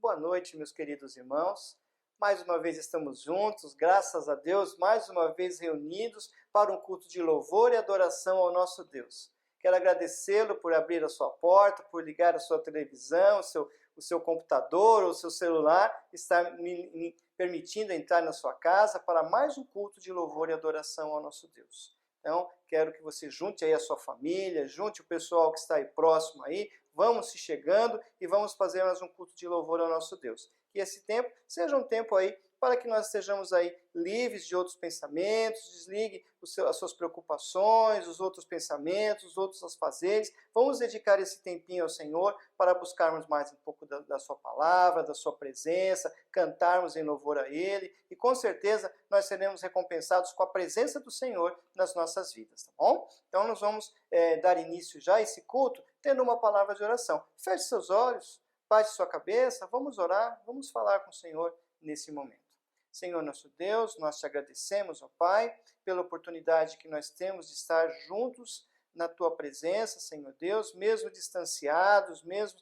Boa noite, meus queridos irmãos. Mais uma vez estamos juntos, graças a Deus, mais uma vez reunidos para um culto de louvor e adoração ao nosso Deus. Quero agradecê-lo por abrir a sua porta, por ligar a sua televisão, o seu computador ou o seu celular, estar me permitindo entrar na sua casa para mais um culto de louvor e adoração ao nosso Deus. Então, quero que você junte aí a sua família, junte o pessoal que está aí próximo aí, vamos se chegando e vamos fazer mais um culto de louvor ao nosso Deus. Que esse tempo seja um tempo aí para que nós estejamos aí livres de outros pensamentos, desligue as suas preocupações, os outros pensamentos, os outros afazeres. Vamos dedicar esse tempinho ao Senhor para buscarmos mais um pouco da sua palavra, da sua presença, cantarmos em louvor a Ele e com certeza nós seremos recompensados com a presença do Senhor nas nossas vidas, tá bom? Então nós vamos dar início já a esse culto tendo uma palavra de oração. Feche seus olhos, baixe sua cabeça, vamos orar, vamos falar com o Senhor nesse momento. Senhor nosso Deus, nós te agradecemos, ó Pai, pela oportunidade que nós temos de estar juntos na Tua presença, Senhor Deus, mesmo distanciados, mesmo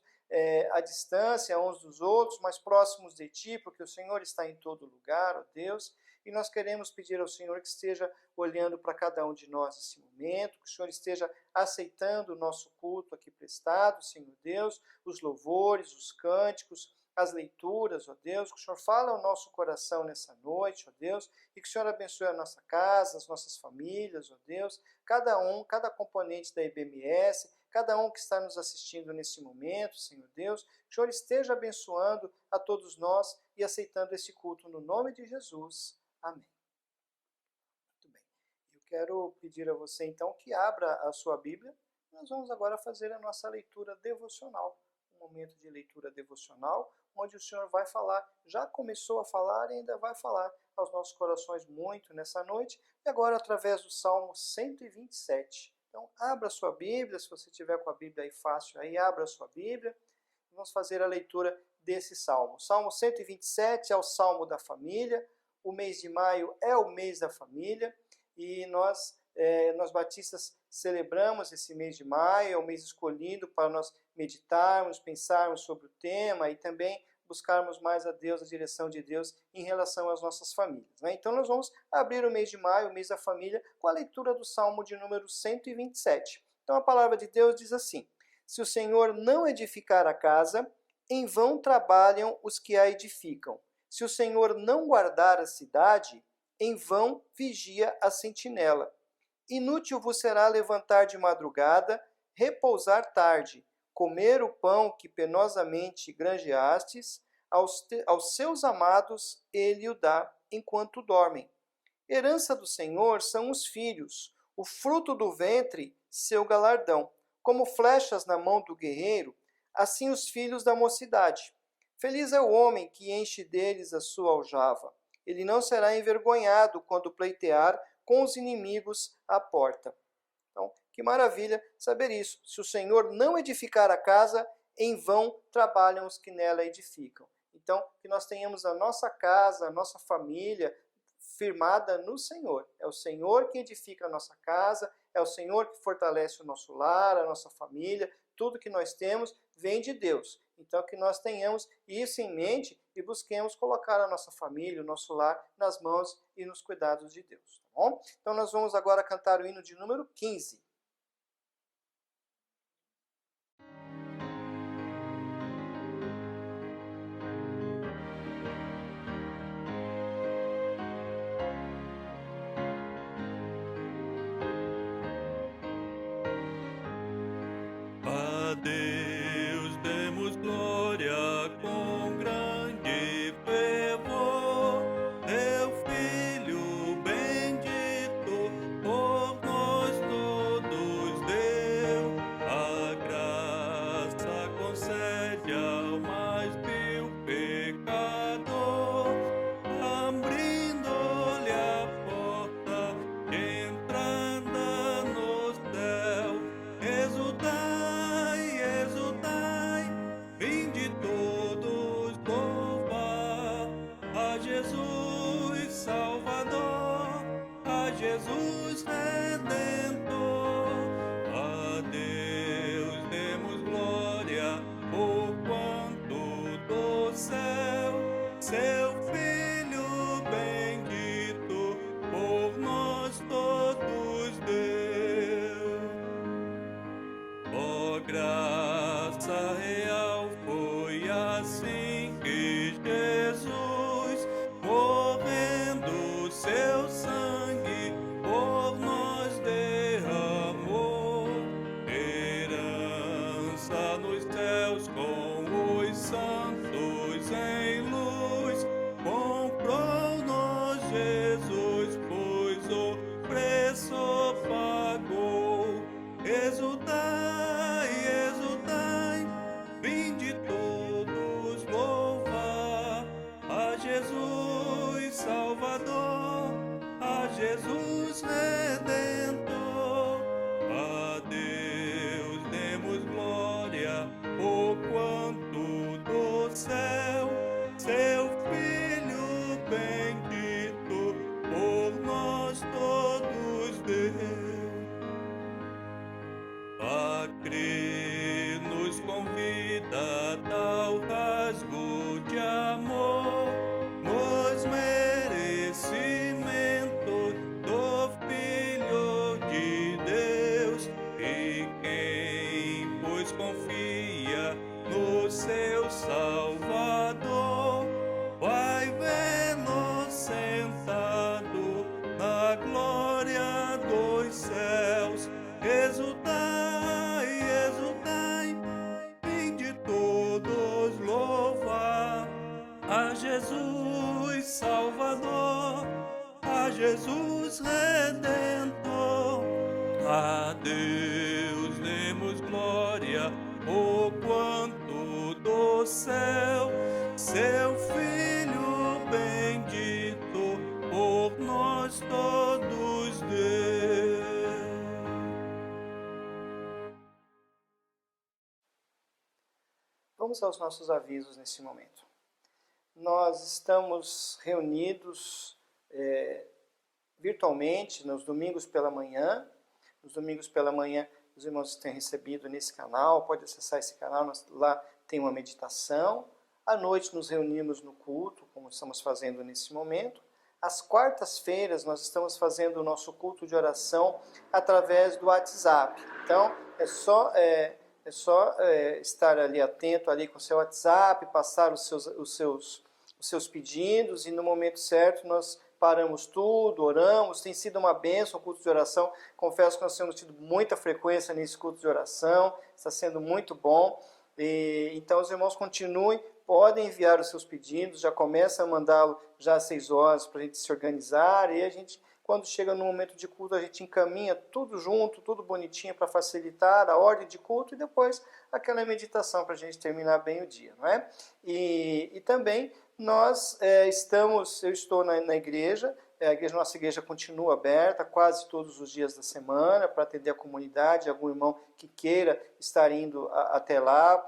à distância uns dos outros, mas próximos de Ti, porque o Senhor está em todo lugar, ó Deus, e nós queremos pedir ao Senhor que esteja olhando para cada um de nós nesse momento, que o Senhor esteja aceitando o nosso culto aqui prestado, Senhor Deus, os louvores, os cânticos, as leituras, ó Deus, que o Senhor fale ao nosso coração nessa noite, ó Deus, e que o Senhor abençoe a nossa casa, as nossas famílias, ó Deus, cada componente da IBMS, cada um que está nos assistindo nesse momento, Senhor Deus, que o Senhor esteja abençoando a todos nós e aceitando esse culto no nome de Jesus. Amém. Muito bem. Eu quero pedir a você, então, que abra a sua Bíblia. Nós vamos agora fazer a nossa leitura devocional. Um momento de leitura devocional, onde o Senhor vai falar, já começou a falar e ainda vai falar aos nossos corações muito nessa noite, e agora através do Salmo 127. Então, abra a sua Bíblia, se você tiver com a Bíblia aí fácil, aí abra a sua Bíblia, e vamos fazer a leitura desse Salmo. O Salmo 127 é o Salmo da família, o mês de maio é o mês da família, e nós batistas celebramos esse mês de maio, é o mês escolhido para nós meditarmos, pensarmos sobre o tema e também buscarmos mais a Deus, a direção de Deus em relação às nossas famílias, né? Então nós vamos abrir o mês de maio, o mês da família, com a leitura do Salmo de número 127. Então a palavra de Deus diz assim: se o Senhor não edificar a casa, em vão trabalham os que a edificam. Se o Senhor não guardar a cidade, em vão vigia a sentinela. Inútil vos será levantar de madrugada, repousar tarde, comer o pão que penosamente granjeastes, aos seus amados ele o dá enquanto dormem. Herança do Senhor são os filhos, o fruto do ventre, seu galardão. Como flechas na mão do guerreiro, assim os filhos da mocidade. Feliz é o homem que enche deles a sua aljava. Ele não será envergonhado quando pleitear com os inimigos à porta. Então, que maravilha saber isso. Se o Senhor não edificar a casa, em vão trabalham os que nela edificam. Então, que nós tenhamos a nossa casa, a nossa família firmada no Senhor. É o Senhor que edifica a nossa casa, é o Senhor que fortalece o nosso lar, a nossa família. Tudo que nós temos vem de Deus. Então, que nós tenhamos isso em mente e busquemos colocar a nossa família, o nosso lar, nas mãos e nos cuidados de Deus. Tá bom? Então, nós vamos agora cantar o hino de número 15. A Deus demos glória com grande fervor, teu Filho bendito por nós todos. quanto do céu, seu Filho bendito, por nós todos deu. A crer nos convida a tal rasgo de amor, nos merecimentos do Filho de Deus, e quem, pois, confia no seu Salvador, vai vê-lo sentado na glória dos céus. Exultai, exultai, vinde todos louvar a Jesus Salvador, a Jesus Redentor. A Deus demos glória, oh quanto do céu, seu Filho bendito, por nós todos deu. Vamos aos nossos avisos nesse momento. Nós estamos reunidos virtualmente nos domingos pela manhã. Nos domingos pela manhã, os irmãos têm recebido nesse canal, pode acessar esse canal, lá tem uma meditação. À noite nos reunimos no culto, como estamos fazendo nesse momento. Às quartas-feiras nós estamos fazendo o nosso culto de oração através do WhatsApp. Então, é só estar ali atento ali com o seu WhatsApp, passar os seus pedidos, e no momento certo nós paramos tudo, oramos. Tem sido uma bênção o culto de oração. Confesso que nós temos tido muita frequência nesse culto de oração, está sendo muito bom. Então os irmãos continuem, podem enviar os seus pedidos, já começa a mandá-lo já às 6 horas para a gente se organizar, e a gente, quando chega no momento de culto, a gente encaminha tudo junto, tudo bonitinho para facilitar a ordem de culto, e depois aquela meditação para a gente terminar bem o dia, não é? E também nós eu estou na igreja, nossa igreja continua aberta quase todos os dias da semana para atender a comunidade, algum irmão que queira estar indo até lá.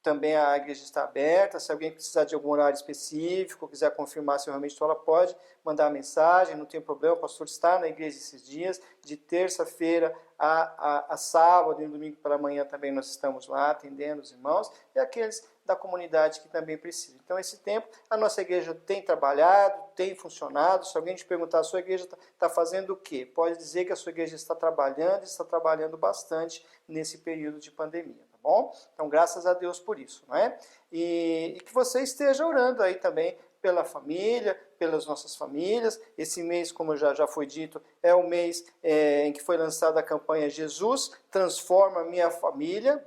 Também a igreja está aberta. Se alguém precisar de algum horário específico, quiser confirmar se realmente ela pode mandar mensagem, não tem problema. O pastor está na igreja esses dias, de terça-feira a sábado e domingo pela manhã também nós estamos lá atendendo os irmãos e aqueles da comunidade que também precisam. Então, esse tempo, a nossa igreja tem trabalhado, tem funcionado. Se alguém te perguntar, a sua igreja está fazendo o quê? Pode dizer que a sua igreja está trabalhando bastante nesse período de pandemia. Bom? Então, graças a Deus por isso, não é? E que você esteja orando aí também pela família, pelas nossas famílias. Esse mês, como já foi dito, é o mês em que foi lançada a campanha Jesus Transforma Minha Família.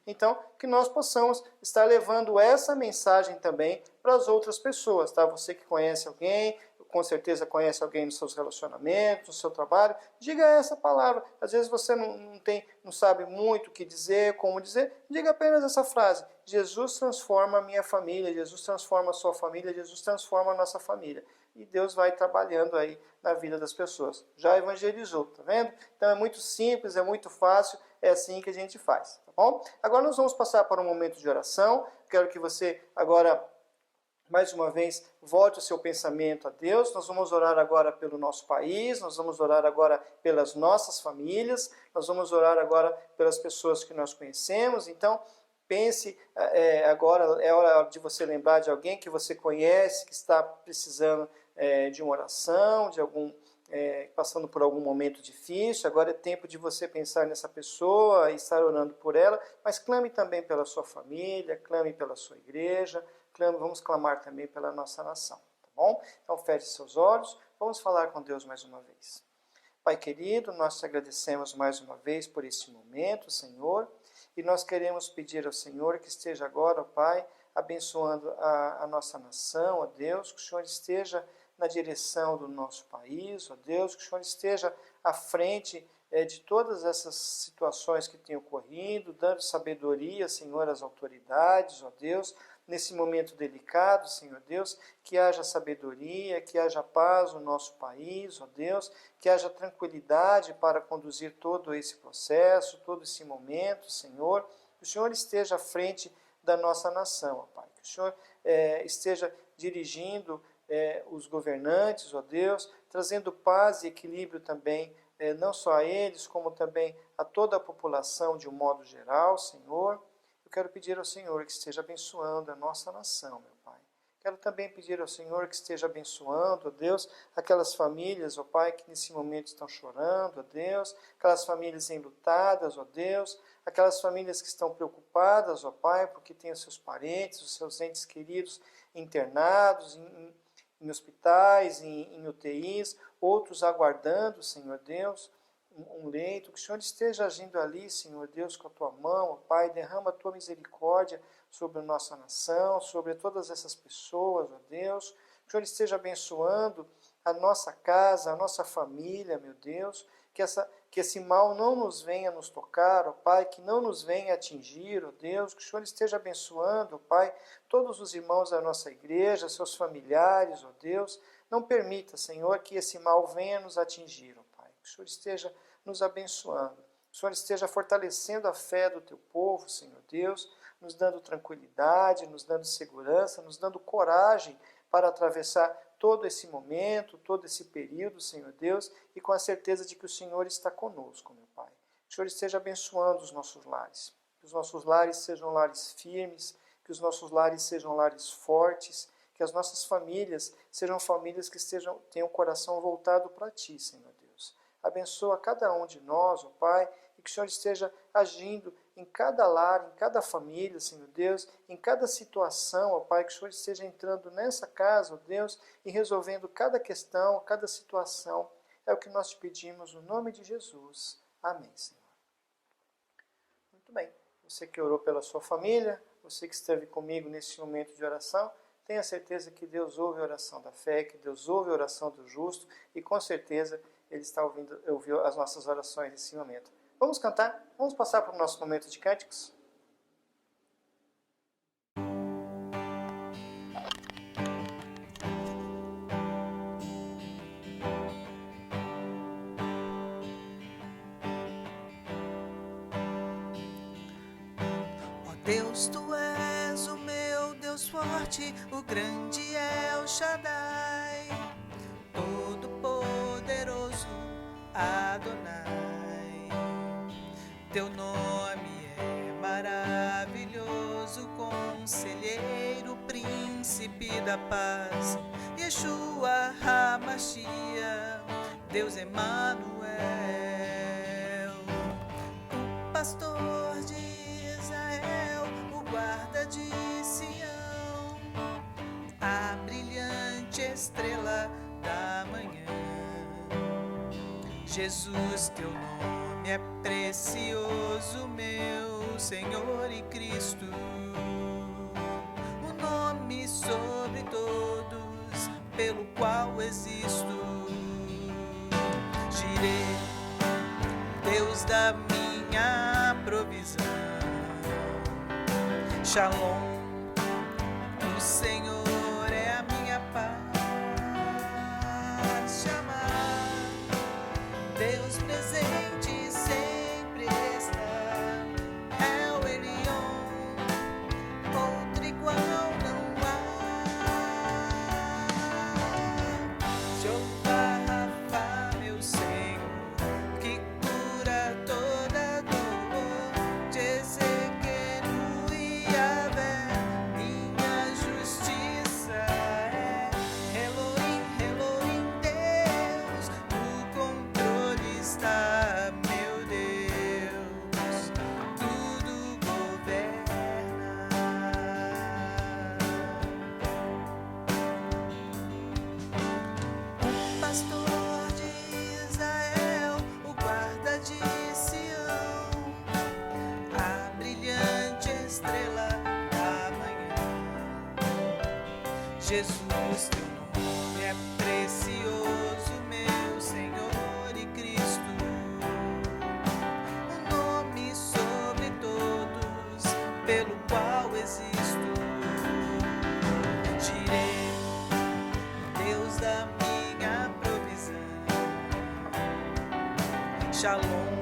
Então, que nós possamos estar levando essa mensagem também para as outras pessoas, tá? Você que conhece alguém, com certeza conhece alguém nos seus relacionamentos, no seu trabalho, diga essa palavra. Às vezes você não sabe muito o que dizer, como dizer, diga apenas essa frase: Jesus transforma a minha família, Jesus transforma a sua família, Jesus transforma a nossa família. E Deus vai trabalhando aí na vida das pessoas. Já evangelizou, tá vendo? Então é muito simples, é muito fácil, é assim que a gente faz, tá bom? Agora nós vamos passar para um momento de oração. Quero que você agora, mais uma vez, volte o seu pensamento a Deus. Nós vamos orar agora pelo nosso país, nós vamos orar agora pelas nossas famílias, nós vamos orar agora pelas pessoas que nós conhecemos. Então, pense agora, é hora de você lembrar de alguém que você conhece, que está precisando de uma oração, de passando por algum momento difícil. Agora é tempo de você pensar nessa pessoa e estar orando por ela, mas clame também pela sua família, clame pela sua igreja, vamos clamar também pela nossa nação, tá bom? Então feche seus olhos, vamos falar com Deus mais uma vez. Pai querido, nós te agradecemos mais uma vez por este momento, Senhor, e nós queremos pedir ao Senhor que esteja agora, ó Pai, abençoando a nossa nação, ó Deus, que o Senhor esteja na direção do nosso país, ó Deus, que o Senhor esteja à frente de todas essas situações que têm ocorrido, dando sabedoria, Senhor, às autoridades, ó Deus, nesse momento delicado, Senhor Deus, que haja sabedoria, que haja paz no nosso país, ó Deus, que haja tranquilidade para conduzir todo esse processo, todo esse momento, Senhor, que o Senhor esteja à frente da nossa nação, ó Pai. Que o Senhor esteja dirigindo os governantes, ó Deus, trazendo paz e equilíbrio também, não só a eles, como também a toda a população de um modo geral, Senhor. Eu quero pedir ao Senhor que esteja abençoando a nossa nação, meu Pai. Quero também pedir ao Senhor que esteja abençoando, ó Deus, aquelas famílias, ó Pai, que nesse momento estão chorando, ó Deus, aquelas famílias enlutadas, ó Deus, aquelas famílias que estão preocupadas, ó Pai, porque têm os seus parentes, os seus entes queridos internados em hospitais, em UTIs, outros aguardando, Senhor Deus, um leito. Que o Senhor esteja agindo ali, Senhor Deus, com a Tua mão, ó Pai, derrama a Tua misericórdia sobre a nossa nação, sobre todas essas pessoas, ó Deus. Que o Senhor esteja abençoando a nossa casa, a nossa família, meu Deus, que esse mal não nos venha nos tocar, ó Pai, que não nos venha atingir, ó Deus, que o Senhor esteja abençoando, ó Pai, todos os irmãos da nossa igreja, seus familiares, ó Deus. Não permita, Senhor, que esse mal venha nos atingir, ó Pai. Que o Senhor esteja nos abençoando, que o Senhor esteja fortalecendo a fé do Teu povo, Senhor Deus, nos dando tranquilidade, nos dando segurança, nos dando coragem para atravessar todo esse momento, todo esse período, Senhor Deus, e com a certeza de que o Senhor está conosco, meu Pai. Que o Senhor esteja abençoando os nossos lares, que os nossos lares sejam lares firmes, que os nossos lares sejam lares fortes, que as nossas famílias sejam famílias que tenham o coração voltado para Ti, Senhor Deus. Abençoa cada um de nós, ó Pai, e que o Senhor esteja agindo em cada lar, em cada família, Senhor Deus, em cada situação, ó Pai, que o Senhor esteja entrando nessa casa, ó Deus, e resolvendo cada questão, cada situação. É o que nós te pedimos no nome de Jesus. Amém, Senhor. Muito bem. Você que orou pela sua família, você que esteve comigo nesse momento de oração, tenha certeza que Deus ouve a oração da fé, que Deus ouve a oração do justo, e com certeza Ele está ouvindo as nossas orações nesse momento. Vamos cantar? Vamos passar para o nosso momento de cânticos? Ó Deus, Tu és o meu Deus forte, o grande El Shaddai, Todo-Poderoso Adonai. Teu nome é maravilhoso, Conselheiro, Príncipe da Paz, Yeshua HaMashiach, Deus Emanuel, o pastor de Israel, o guarda de Sião, a brilhante estrela da manhã. Jesus, Teu nome é precioso, meu Senhor e Cristo, o nome sobre todos, pelo qual existo. Jireh, Deus da minha provisão, Shalom, o Senhor é a minha paz. Chamar Deus presente sempre está, El Elyon, outro igual não há. Jeová Rafa, meu Senhor, que cura toda dor. Jezequenu e Yahvé, minha justiça é. Elohim, Elohim, Deus, no controle está, meu Deus, tudo governa. O pastor de Israel, o guarda de Sião, a brilhante estrela da manhã. Jesus, Teu nome é precioso, meu Senhor e Cristo, o nome sobre todos, pelo qual existo. Jireh, Deus da minha provisão, Shalom,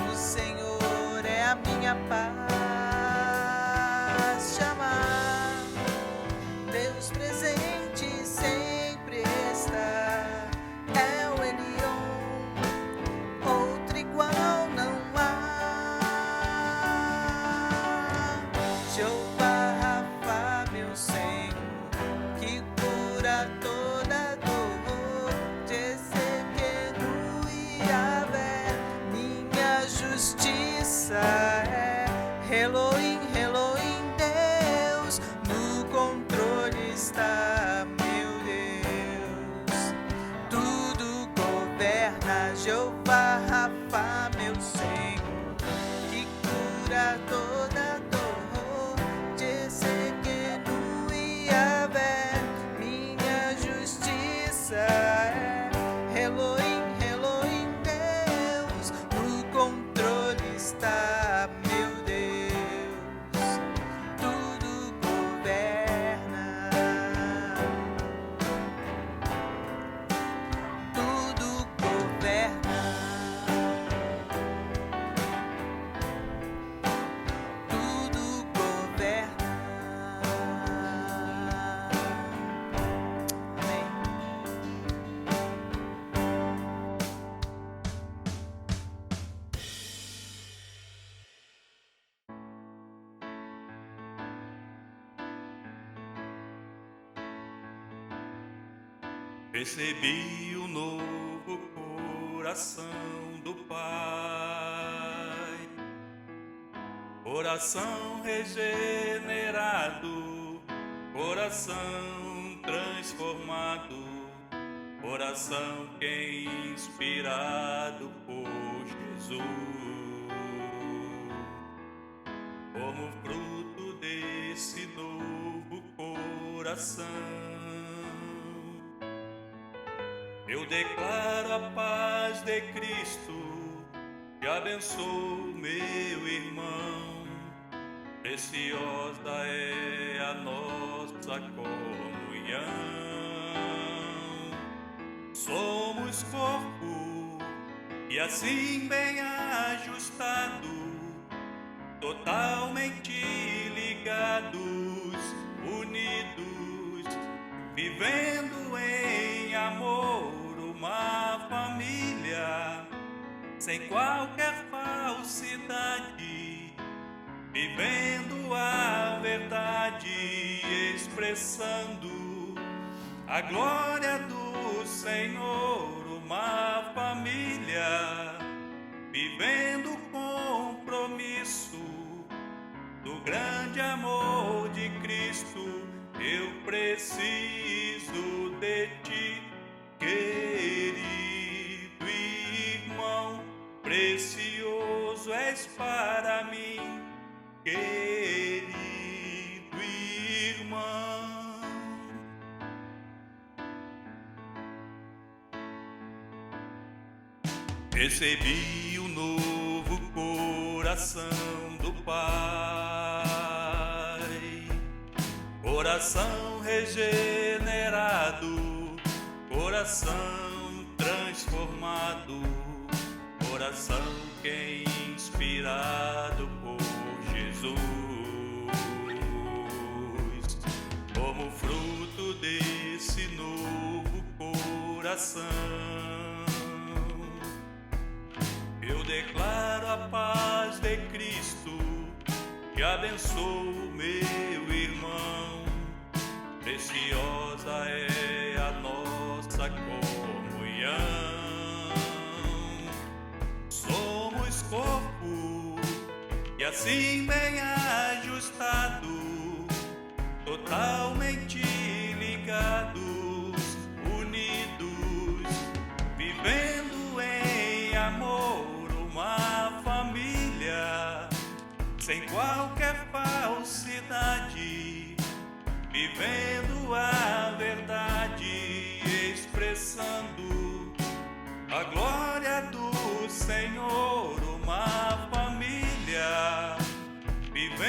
o Senhor é a minha paz. faz-te amar. Deus presente sempre está, é o Elion, outro igual não há. Jeová Rafa, meu Senhor, que cura toda dor. Tzetzekenu Yahvé, minha justiça é. Elohim, Elohim, Deus, no controle está, meu Deus. Tudo governa, Jeová Rafa, meu Senhor, que cura toda dor. Tzetzekenu Yahvé, minha justiça é. Elohim, Elohim, Deus, no controle está, meu Deus. Tudo governa, tudo governa, tudo governa. Amém. Recebi o novo coração do Pai, coração regenerado, coração transformado, coração que é inspirado por Jesus. Como fruto desse novo coração, eu declaro a paz de Cristo e abençoo meu irmão. Preciosa é a nossa comunhão. Somos corpo e assim bem ajustado, totalmente ligados, unidos, vivendo em amor, uma família sem qualquer falsidade, vivendo a verdade, expressando a glória do Senhor, uma família vivendo o compromisso do grande amor de Cristo. Eu preciso de ti, querido irmão, precioso és para mim, querido irmão. Recebi um novo coração do Pai, coração regenerado, coração transformado, coração que é inspirado por Jesus. Como fruto desse novo coração, eu declaro a paz de Cristo e abençoo meu irmão. Preciosa é a nossa comunhão. Somos corpo e assim bem ajustado, totalmente ligados, unidos, vivendo em amor, uma família sem qualquer falsidade, vivendo a verdade, expressando a glória do Senhor, uma família vivendo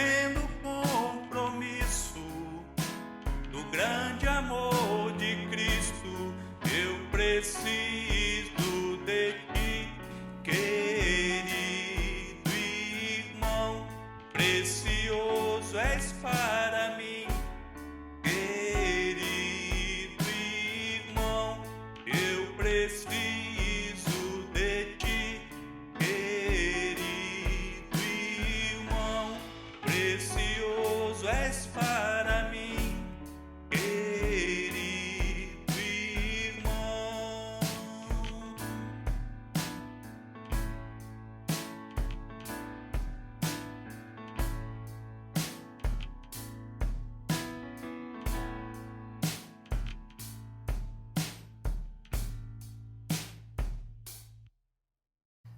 és para mim. Querido irmão, eu preciso de ti. Querido irmão, precioso és para mim. Querido irmão.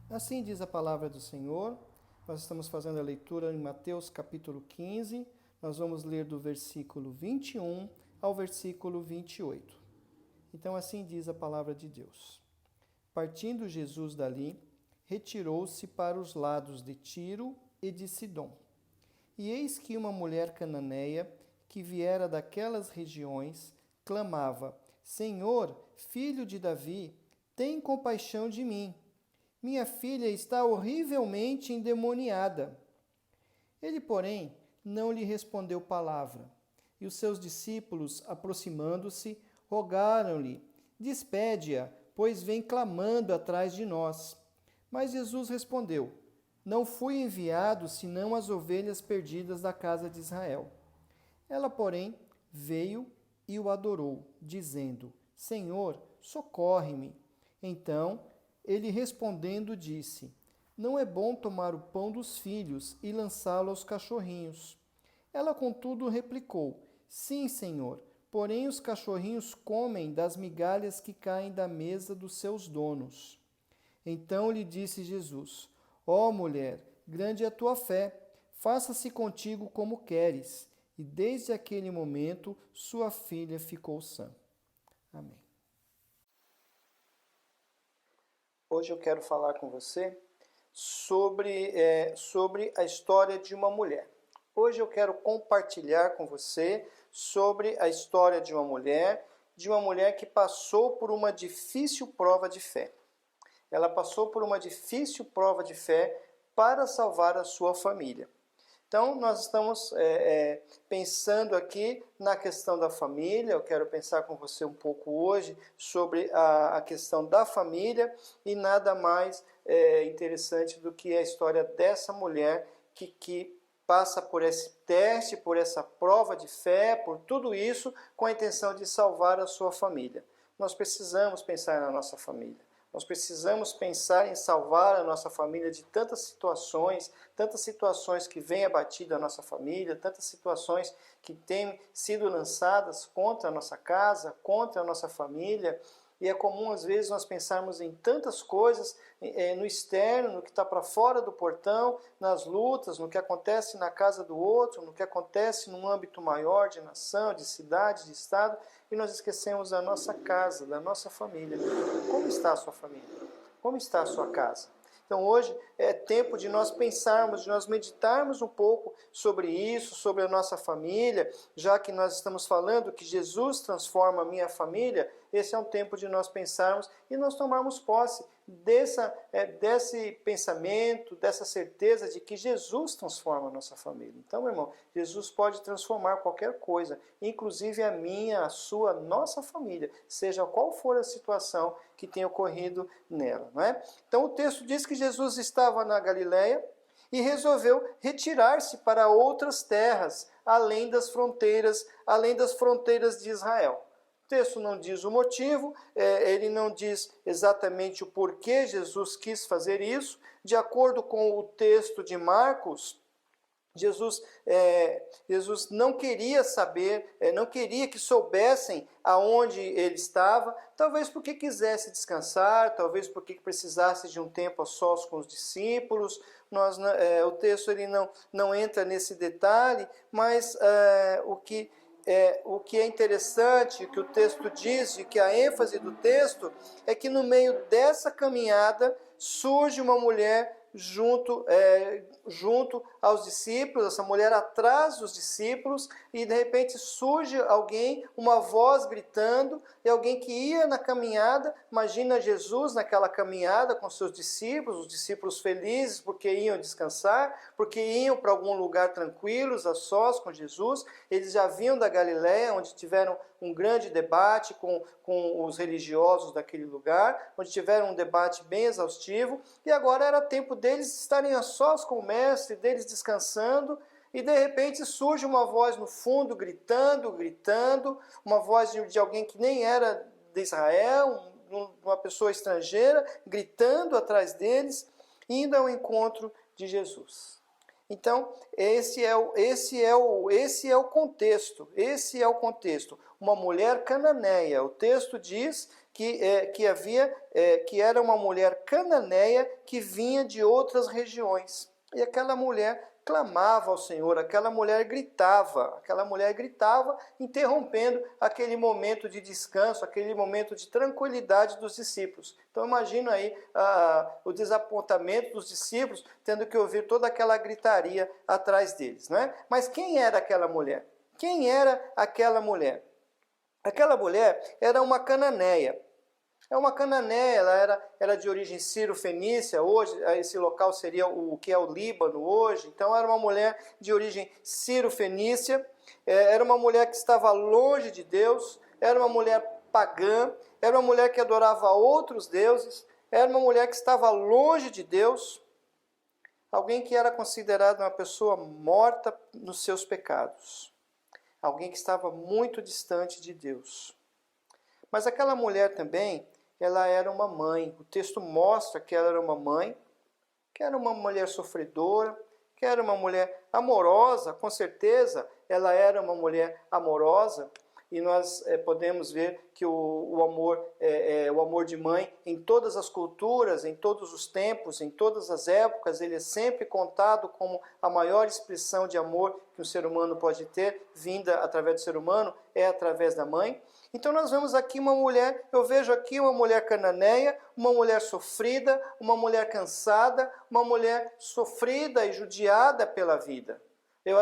Assim diz a palavra do Senhor. Nós estamos fazendo a leitura em Mateus capítulo 15. Nós vamos ler do versículo 21 ao versículo 28. Então assim diz a palavra de Deus. Partindo Jesus dali, retirou-se para os lados de Tiro e de Sidom. E eis que uma mulher cananeia, que viera daquelas regiões, clamava: Senhor, filho de Davi, tem compaixão de mim. Minha filha está horrivelmente endemoniada. Ele, porém, não lhe respondeu palavra. E os seus discípulos, aproximando-se, rogaram-lhe: Despede-a, pois vem clamando atrás de nós. Mas Jesus respondeu: Não fui enviado senão as ovelhas perdidas da casa de Israel. Ela, porém, veio e o adorou, dizendo: Senhor, socorre-me. Então, ele respondendo disse: Não é bom tomar o pão dos filhos e lançá-lo aos cachorrinhos. Ela, contudo, replicou: Sim, Senhor, porém os cachorrinhos comem das migalhas que caem da mesa dos seus donos. Então lhe disse Jesus: Ó mulher, grande é a tua fé, faça-se contigo como queres. E desde aquele momento sua filha ficou sã. Amém. Hoje eu quero falar com você sobre a história de uma mulher. Hoje eu quero compartilhar com você sobre a história de uma mulher que passou por uma difícil prova de fé. Ela passou por uma difícil prova de fé para salvar a sua família. Então, nós estamos pensando aqui na questão da família. Eu quero pensar com você um pouco hoje sobre a questão da família e nada mais interessante do que a história dessa mulher que passa por esse teste, por essa prova de fé, por tudo isso com a intenção de salvar a sua família. Nós precisamos pensar na nossa família. Nós precisamos pensar em salvar a nossa família de tantas situações que vêm abatido a nossa família, tantas situações que têm sido lançadas contra a nossa casa, contra a nossa família. E é comum, às vezes, nós pensarmos em tantas coisas no externo, no que está para fora do portão, nas lutas, no que acontece na casa do outro, no que acontece num âmbito maior de nação, de cidade, de estado, e nós esquecemos da nossa casa, da nossa família. Como está a sua família? Como está a sua casa? Então hoje é tempo de nós pensarmos, de nós meditarmos um pouco sobre isso, sobre a nossa família, já que nós estamos falando que Jesus transforma a minha família. Esse é um tempo de nós pensarmos e nós tomarmos posse desse pensamento, dessa certeza de que Jesus transforma a nossa família. Então, meu irmão, Jesus pode transformar qualquer coisa, inclusive a minha, a sua, a nossa família, seja qual for a situação que tenha ocorrido nela, não é? Então, o texto diz que Jesus estava na Galileia e resolveu retirar-se para outras terras, além das fronteiras de Israel. O texto não diz o motivo, ele não diz exatamente o porquê Jesus quis fazer isso. De acordo com o texto de Marcos, Jesus não queria saber, não queria que soubessem aonde ele estava, talvez porque quisesse descansar, talvez porque precisasse de um tempo a sós com os discípulos. O texto ele não entra nesse detalhe, mas o que é interessante, que o texto diz, e que a ênfase do texto, é que no meio dessa caminhada surge uma mulher junto aos discípulos, essa mulher atrás dos discípulos, e de repente surge alguém, uma voz gritando, e alguém que ia na caminhada. Imagina Jesus naquela caminhada com seus discípulos, os discípulos felizes porque iam descansar, porque iam para algum lugar tranquilos, a sós com Jesus. Eles já vinham da Galiléia, onde tiveram um grande debate com os religiosos daquele lugar, onde tiveram um debate bem exaustivo, e agora era tempo deles estarem a sós com o mestre, deles descansando, e de repente surge uma voz no fundo, gritando, uma voz de alguém que nem era de Israel, uma pessoa estrangeira, gritando atrás deles, indo ao encontro de Jesus. Então, esse é o contexto. Uma mulher cananeia. O texto diz que era uma mulher cananeia que vinha de outras regiões. E aquela mulher clamava ao Senhor, aquela mulher gritava, interrompendo aquele momento de descanso, aquele momento de tranquilidade dos discípulos. Então imagina aí o desapontamento dos discípulos, tendo que ouvir toda aquela gritaria atrás deles, não é? Mas quem era aquela mulher? Quem era aquela mulher? Aquela mulher era uma cananeia. É uma cananeia, ela era de origem sírio-fenícia, hoje esse local seria o que é o Líbano hoje. Então era uma mulher de origem sírio-fenícia, era uma mulher que estava longe de Deus, era uma mulher pagã, era uma mulher que adorava outros deuses, era uma mulher que estava longe de Deus, alguém que era considerada uma pessoa morta nos seus pecados, alguém que estava muito distante de Deus. Mas aquela mulher também, ela era uma mãe. O texto mostra que ela era uma mãe, que era uma mulher sofredora, que era uma mulher amorosa, com certeza ela era uma mulher amorosa, e nós podemos ver que o amor de mãe, em todas as culturas, em todos os tempos, em todas as épocas, ele é sempre contado como a maior expressão de amor que um ser humano pode ter, vinda através do ser humano, é através da mãe. Então nós vemos aqui uma mulher, eu vejo aqui uma mulher cananeia, uma mulher sofrida, uma mulher cansada, uma mulher sofrida e judiada pela vida. Eu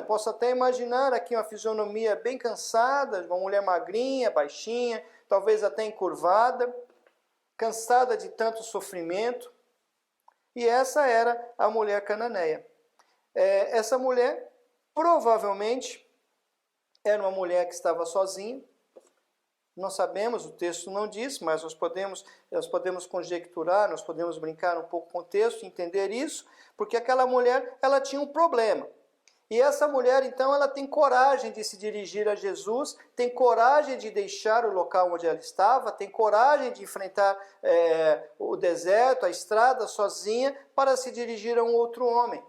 posso até imaginar aqui uma fisionomia bem cansada, uma mulher magrinha, baixinha, talvez até encurvada, cansada de tanto sofrimento. E essa era a mulher cananeia. Essa mulher provavelmente era uma mulher que estava sozinha. Não sabemos, o texto não diz, mas nós podemos conjecturar, nós podemos brincar um pouco com o texto, entender isso, porque aquela mulher, ela tinha um problema. E essa mulher, então, ela tem coragem de se dirigir a Jesus, tem coragem de deixar o local onde ela estava, tem coragem de enfrentar o deserto, a estrada sozinha, para se dirigir a um outro homem.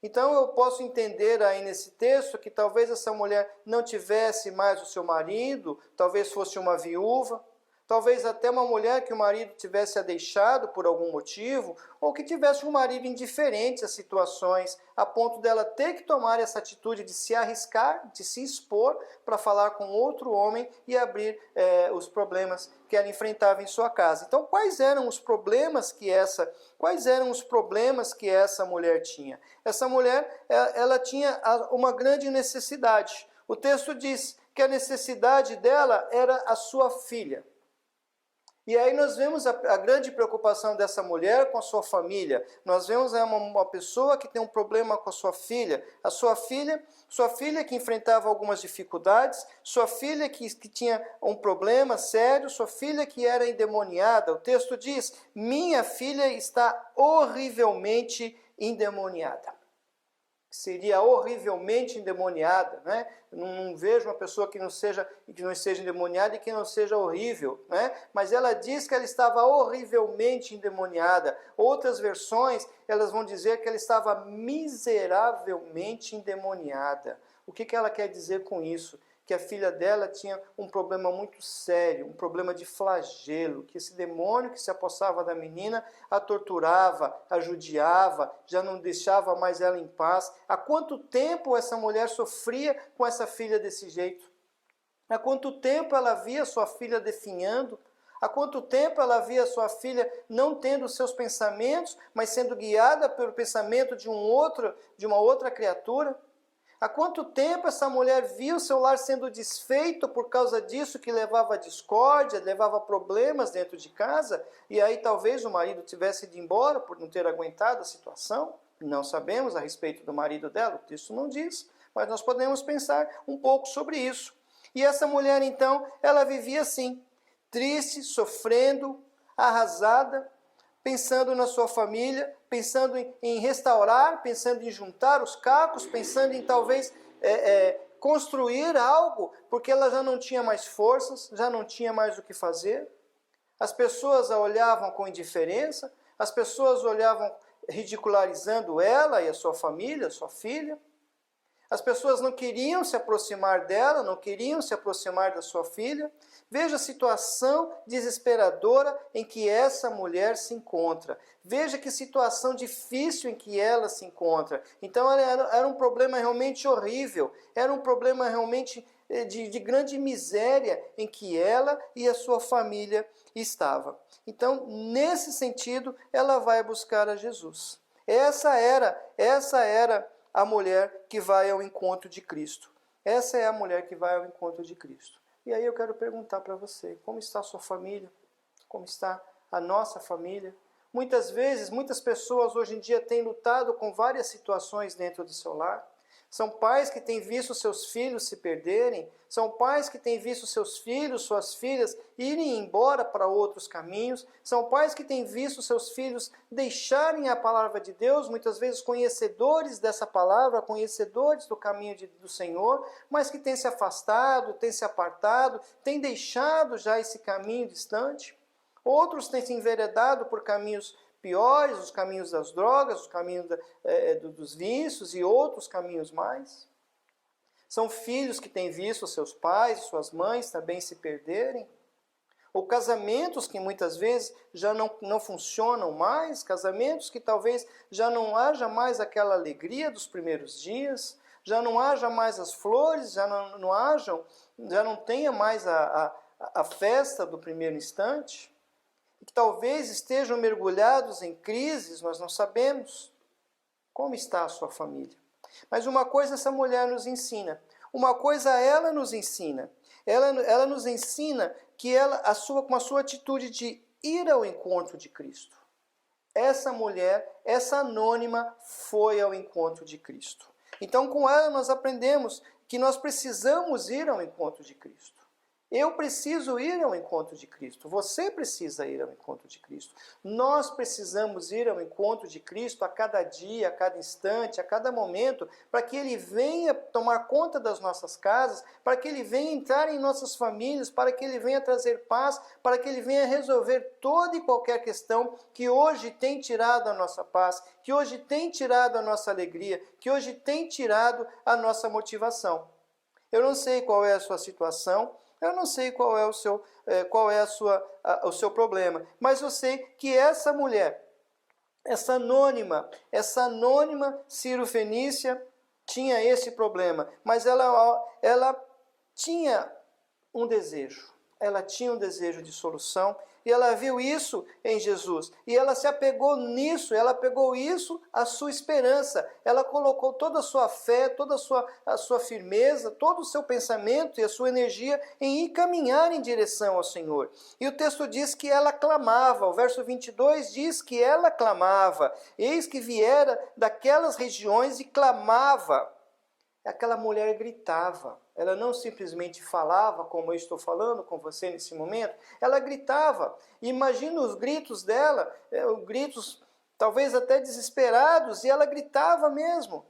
Então eu posso entender aí nesse texto que talvez essa mulher não tivesse mais o seu marido, talvez fosse uma viúva, talvez até uma mulher que o marido tivesse a deixado por algum motivo, ou que tivesse um marido indiferente às situações, a ponto dela ter que tomar essa atitude de se arriscar, de se expor para falar com outro homem e abrir os problemas que ela enfrentava em sua casa. Então, quais eram os problemas que essa mulher tinha? Essa mulher, ela tinha uma grande necessidade. O texto diz que a necessidade dela era a sua filha. E aí nós vemos a grande preocupação dessa mulher com a sua família. Nós vemos uma pessoa que tem um problema com a sua filha. A sua filha que enfrentava algumas dificuldades, sua filha que tinha um problema sério, sua filha que era endemoniada. O texto diz, minha filha está horrivelmente endemoniada. Seria horrivelmente endemoniada, né? Não vejo uma pessoa que não esteja endemoniada e que não seja horrível, né? Mas ela diz que ela estava horrivelmente endemoniada. Outras versões, elas vão dizer que ela estava miseravelmente endemoniada. O que ela quer dizer com isso? Que a filha dela tinha um problema muito sério, um problema de flagelo, que esse demônio que se apossava da menina a torturava, a judiava, já não deixava mais ela em paz. Há quanto tempo essa mulher sofria com essa filha desse jeito? Há quanto tempo ela via sua filha definhando? Há quanto tempo ela via sua filha não tendo seus pensamentos, mas sendo guiada pelo pensamento de uma outra criatura? Há quanto tempo essa mulher viu seu lar sendo desfeito por causa disso, que levava a discórdia, levava problemas dentro de casa, e aí talvez o marido tivesse ido embora por não ter aguentado a situação? Não sabemos a respeito do marido dela, o texto não diz, mas nós podemos pensar um pouco sobre isso. E essa mulher então, ela vivia assim, triste, sofrendo, arrasada, pensando na sua família, pensando em restaurar, pensando em juntar os cacos, pensando em talvez construir algo, porque ela já não tinha mais forças, já não tinha mais o que fazer. As pessoas a olhavam com indiferença, as pessoas olhavam ridicularizando ela e a sua família, a sua filha. As pessoas não queriam se aproximar dela, não queriam se aproximar da sua filha. Veja a situação desesperadora em que essa mulher se encontra. Veja que situação difícil em que ela se encontra. Então era um problema realmente horrível, era um problema realmente de grande miséria em que ela e a sua família estavam. Então, nesse sentido, ela vai buscar a Jesus. Essa era a mulher que vai ao encontro de Cristo. Essa é a mulher que vai ao encontro de Cristo. E aí eu quero perguntar para você, como está a sua família? Como está a nossa família? Muitas vezes, muitas pessoas hoje em dia têm lutado com várias situações dentro do seu lar. São pais que têm visto seus filhos se perderem, são pais que têm visto seus filhos, suas filhas irem embora para outros caminhos, são pais que têm visto seus filhos deixarem a palavra de Deus, muitas vezes conhecedores dessa palavra, conhecedores do caminho do Senhor, mas que têm se afastado, têm se apartado, têm deixado já esse caminho distante. Outros têm se enveredado por caminhos piores, os caminhos das drogas, os caminhos dos vícios e outros caminhos mais. São filhos que têm visto seus pais, suas mães também se perderem. Ou casamentos que muitas vezes já não funcionam mais, casamentos que talvez já não haja mais aquela alegria dos primeiros dias, já não haja mais as flores, já não tenha mais a festa do primeiro instante. Que talvez estejam mergulhados em crises, nós não sabemos como está a sua família. Mas uma coisa essa mulher nos ensina, uma coisa ela nos ensina, ela nos ensina que com a sua atitude de ir ao encontro de Cristo. Essa mulher, essa anônima, foi ao encontro de Cristo. Então com ela nós aprendemos que nós precisamos ir ao encontro de Cristo. Eu preciso ir ao encontro de Cristo. Você precisa ir ao encontro de Cristo. Nós precisamos ir ao encontro de Cristo a cada dia, a cada instante, a cada momento, para que Ele venha tomar conta das nossas casas, para que Ele venha entrar em nossas famílias, para que Ele venha trazer paz, para que Ele venha resolver toda e qualquer questão que hoje tem tirado a nossa paz, que hoje tem tirado a nossa alegria, que hoje tem tirado a nossa motivação. Eu não sei qual é a sua situação, eu não sei qual é o seu problema, mas eu sei que essa mulher, essa anônima Ciro-Fenícia tinha esse problema, mas ela tinha um desejo, de solução, e ela viu isso em Jesus, e ela se apegou nisso, ela pegou isso à sua esperança, ela colocou toda a sua fé, toda a sua firmeza, todo o seu pensamento e a sua energia em ir caminhar em direção ao Senhor. E o texto diz que ela clamava, o verso 22 diz que ela clamava, eis que viera daquelas regiões e clamava. Aquela mulher gritava, ela não simplesmente falava como eu estou falando com você nesse momento, ela gritava. Imagina os gritos dela, gritos talvez até desesperados, e ela gritava mesmo.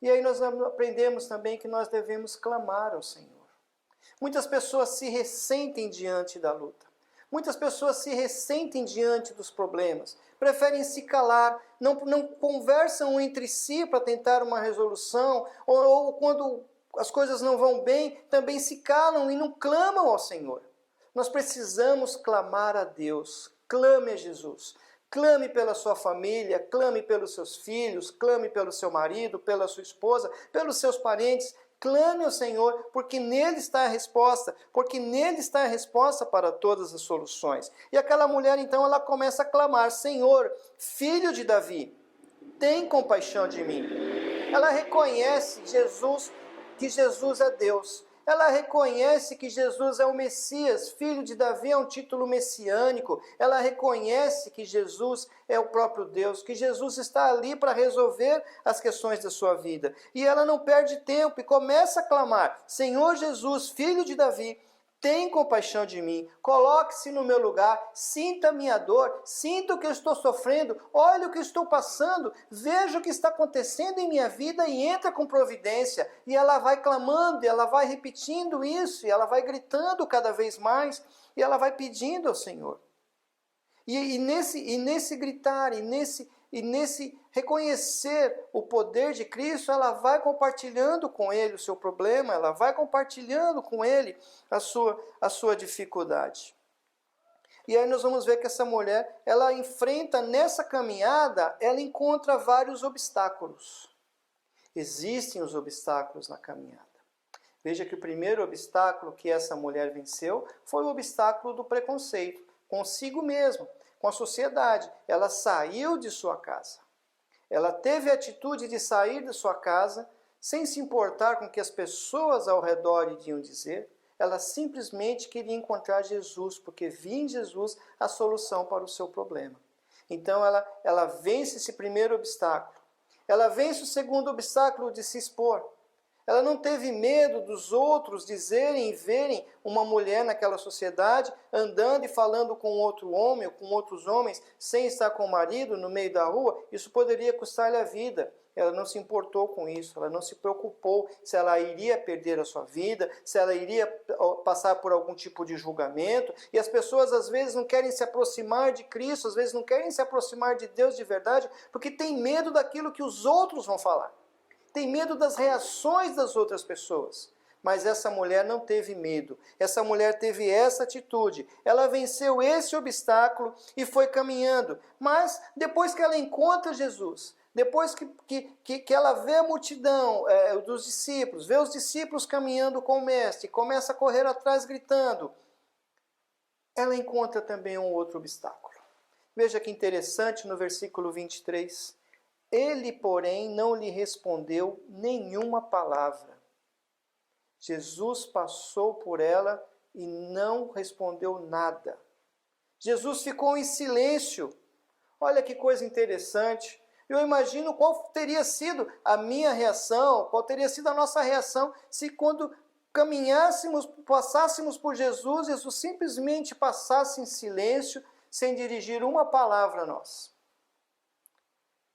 E aí nós aprendemos também que nós devemos clamar ao Senhor. Muitas pessoas se ressentem diante da luta. Muitas pessoas se ressentem diante dos problemas, preferem se calar, não conversam entre si para tentar uma resolução, ou quando as coisas não vão bem, também se calam e não clamam ao Senhor. Nós precisamos clamar a Deus, clame a Jesus, clame pela sua família, clame pelos seus filhos, clame pelo seu marido, pela sua esposa, pelos seus parentes, Clame ao Senhor, porque nele está a resposta, porque nele está a resposta para todas as soluções. E aquela mulher, então, ela começa a clamar: Senhor, filho de Davi, tem compaixão de mim. Ela reconhece que Jesus é Deus. Ela reconhece que Jesus é o Messias, filho de Davi é um título messiânico. Ela reconhece que Jesus é o próprio Deus, que Jesus está ali para resolver as questões da sua vida. E ela não perde tempo e começa a clamar: Senhor Jesus, filho de Davi, tem compaixão de mim, coloque-se no meu lugar, sinta a minha dor, sinta o que eu estou sofrendo, olhe o que estou passando, veja o que está acontecendo em minha vida e entra com providência. E ela vai clamando, e ela vai repetindo isso, e ela vai gritando cada vez mais, e ela vai pedindo ao Senhor. E nesse gritar, e nesse reconhecer o poder de Cristo, ela vai compartilhando com ele o seu problema, ela vai compartilhando com ele a sua dificuldade. E aí nós vamos ver que essa mulher, ela enfrenta nessa caminhada, ela encontra vários obstáculos. Existem os obstáculos na caminhada. Veja que o primeiro obstáculo que essa mulher venceu foi o obstáculo do preconceito consigo mesma, com a sociedade. Ela saiu de sua casa. Ela teve a atitude de sair de sua casa sem se importar com o que as pessoas ao redor iriam dizer. Ela simplesmente queria encontrar Jesus, porque via em Jesus a solução para o seu problema. Então ela vence esse primeiro obstáculo. Ela vence o segundo obstáculo de se expor. Ela não teve medo dos outros dizerem e verem uma mulher naquela sociedade andando e falando com outro homem ou com outros homens sem estar com o marido no meio da rua. Isso poderia custar-lhe a vida. Ela não se importou com isso, ela não se preocupou se ela iria perder a sua vida, se ela iria passar por algum tipo de julgamento. E as pessoas às vezes não querem se aproximar de Cristo, às vezes não querem se aproximar de Deus de verdade, porque tem medo daquilo que os outros vão falar. Tem medo das reações das outras pessoas. Mas essa mulher não teve medo. Essa mulher teve essa atitude. Ela venceu esse obstáculo e foi caminhando. Mas depois que ela encontra Jesus, depois que ela vê a multidão dos discípulos, vê os discípulos caminhando com o mestre, começa a correr atrás gritando, ela encontra também um outro obstáculo. Veja que interessante no versículo 23. Ele, porém, não lhe respondeu nenhuma palavra. Jesus passou por ela e não respondeu nada. Jesus ficou em silêncio. Olha que coisa interessante. Eu imagino qual teria sido a minha reação, qual teria sido a nossa reação se quando caminhássemos, passássemos por Jesus, Jesus simplesmente passasse em silêncio, sem dirigir uma palavra a nós.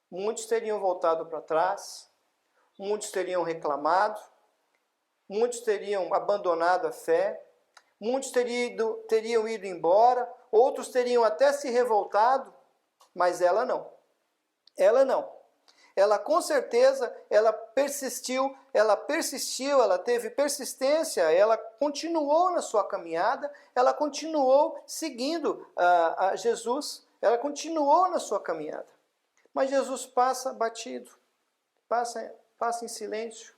Muitos teriam voltado para trás, muitos teriam reclamado, muitos teriam abandonado a fé, muitos teriam ido embora, outros teriam até se revoltado, mas ela não. Ela não. Ela com certeza, ela persistiu, ela teve persistência, ela continuou na sua caminhada, ela continuou seguindo a Jesus, ela continuou na sua caminhada. Mas Jesus passa batido, passa em silêncio.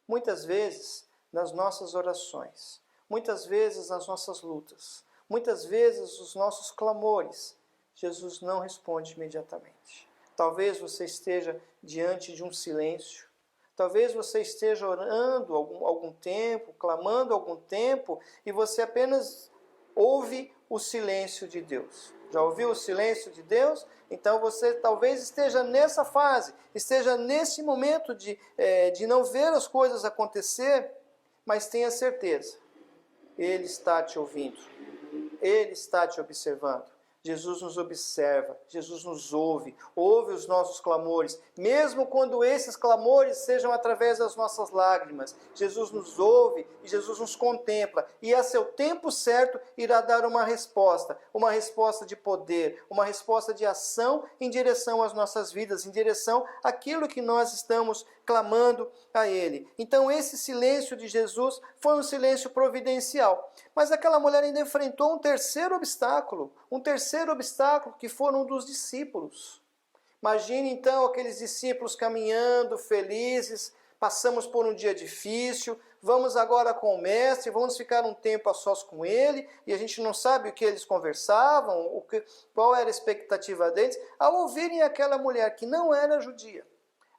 Muitas vezes nas nossas orações, muitas vezes nas nossas lutas, muitas vezes os nossos clamores, Jesus não responde imediatamente. Talvez você esteja diante de um silêncio, talvez você esteja orando algum tempo, clamando algum tempo, e você apenas ouve o silêncio de Deus. Já ouviu o silêncio de Deus? Então você talvez esteja nessa fase, esteja nesse momento de não ver as coisas acontecer, mas tenha certeza, Ele está te ouvindo, Ele está te observando. Jesus nos observa, Jesus nos ouve os nossos clamores, mesmo quando esses clamores sejam através das nossas lágrimas. Jesus nos ouve e Jesus nos contempla, e a seu tempo certo irá dar uma resposta de poder, uma resposta de ação em direção às nossas vidas, em direção àquilo que nós estamos clamando a Ele. Então esse silêncio de Jesus foi um silêncio providencial. Mas aquela mulher ainda enfrentou um terceiro obstáculo que foram dos discípulos. Imagine então aqueles discípulos caminhando felizes passamos por um dia difícil, vamos agora com o mestre, vamos ficar um tempo a sós com ele, e a gente não sabe o que eles conversavam, qual era a expectativa deles, ao ouvirem aquela mulher que não era judia,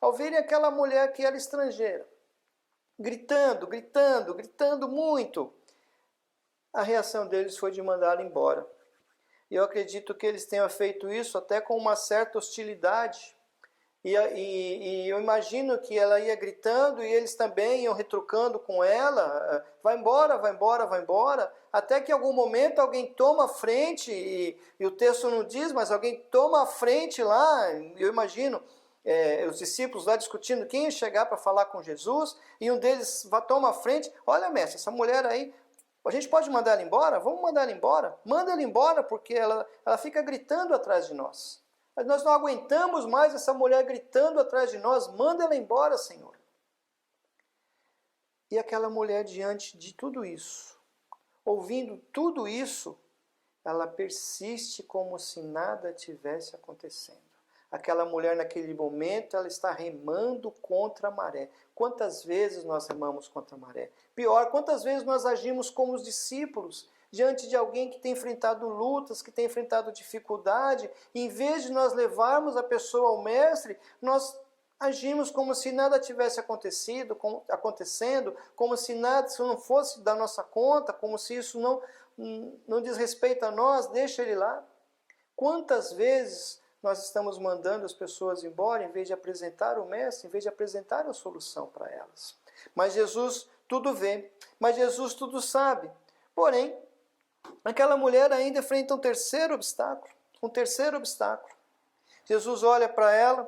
ao verem aquela mulher que era estrangeira, gritando, gritando, gritando muito, a reação deles foi de mandá-la embora. E eu acredito que eles tenham feito isso até com uma certa hostilidade. E eu imagino que ela ia gritando e eles também iam retrucando com ela, vai embora, vai embora, vai embora, até que em algum momento alguém toma a frente, e o texto não diz, mas alguém toma a frente lá, eu imagino, os discípulos lá discutindo quem ia chegar para falar com Jesus, e um deles toma a frente, olha mestre, essa mulher aí, a gente pode mandar ela embora? Vamos mandar ela embora. Manda ela embora porque ela fica gritando atrás de nós. Mas nós não aguentamos mais essa mulher gritando atrás de nós. Manda ela embora, Senhor. E aquela mulher, diante de tudo isso, ouvindo tudo isso, ela persiste como se nada tivesse acontecendo. Aquela mulher, naquele momento, ela está remando contra a maré. Quantas vezes nós remamos contra a maré? Pior, quantas vezes nós agimos como os discípulos, diante de alguém que tem enfrentado lutas, que tem enfrentado dificuldade, e em vez de nós levarmos a pessoa ao mestre, nós agimos como se nada tivesse acontecendo, como se nada, se não fosse da nossa conta, como se isso não diz respeito a nós, deixa ele lá. Quantas vezes nós estamos mandando as pessoas embora em vez de apresentar o mestre, em vez de apresentar a solução para elas? Mas Jesus tudo vê, mas Jesus tudo sabe. Porém, aquela mulher ainda enfrenta um terceiro obstáculo. Jesus olha para ela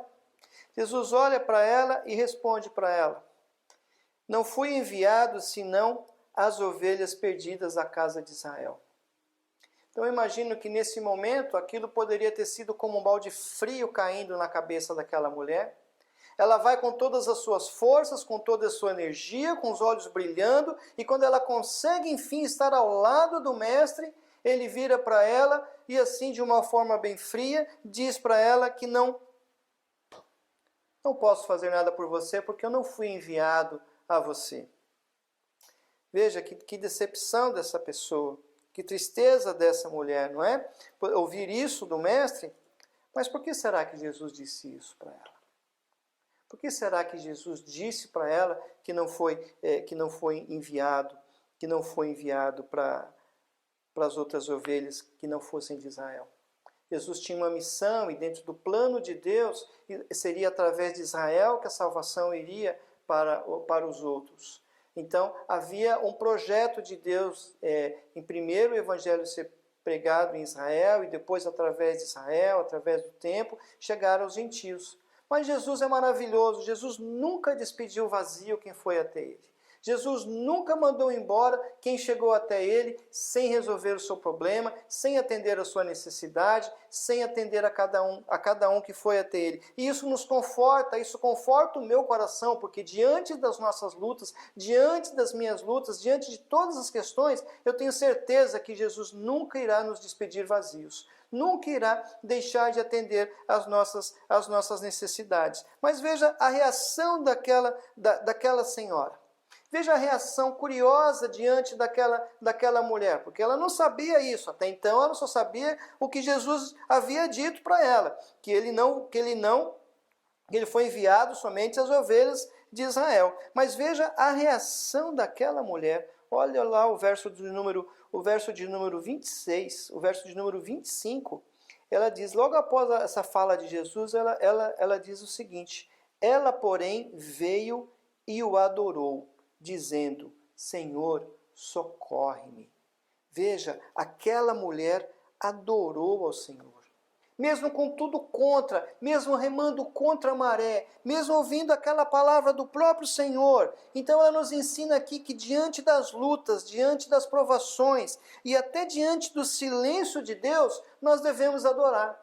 e responde para ela: não fui enviado senão as ovelhas perdidas da casa de Israel. Então eu imagino que nesse momento aquilo poderia ter sido como um balde frio caindo na cabeça daquela mulher. Ela vai com todas as suas forças, com toda a sua energia, com os olhos brilhando, e quando ela consegue enfim estar ao lado do mestre, ele vira para ela e assim de uma forma bem fria diz para ela que não posso fazer nada por você porque eu não fui enviado a você. Veja que decepção dessa pessoa. Que tristeza dessa mulher, não é? Ouvir isso do mestre. Mas por que será que Jesus disse isso para ela? Por que será que Jesus disse para ela que não foi enviado para as outras ovelhas que não fossem de Israel? Jesus tinha uma missão e dentro do plano de Deus seria através de Israel que a salvação iria para os outros. Então, havia um projeto de Deus, em primeiro o evangelho ser pregado em Israel, e depois, através de Israel, através do tempo, chegar aos gentios. Mas Jesus é maravilhoso, Jesus nunca despediu vazio quem foi até ele. Jesus nunca mandou embora quem chegou até ele sem resolver o seu problema, sem atender a sua necessidade, sem atender a cada um que foi até ele. E isso nos conforta, isso conforta o meu coração, porque diante das nossas lutas, diante das minhas lutas, diante de todas as questões, eu tenho certeza que Jesus nunca irá nos despedir vazios. Nunca irá deixar de atender às nossas necessidades. Mas veja a reação daquela senhora. Veja a reação curiosa diante daquela mulher, porque ela não sabia isso. Até então ela só sabia o que Jesus havia dito para ela, que ele foi enviado somente às ovelhas de Israel. Mas veja a reação daquela mulher. Olha lá o verso de número 26, o verso de número 25. Ela diz, logo após essa fala de Jesus, ela diz o seguinte: ela, porém, veio e o adorou, dizendo, Senhor, socorre-me. Veja, aquela mulher adorou ao Senhor. Mesmo com tudo contra, mesmo remando contra a maré, mesmo ouvindo aquela palavra do próprio Senhor. Então ela nos ensina aqui que diante das lutas, diante das provações e até diante do silêncio de Deus, nós devemos adorar.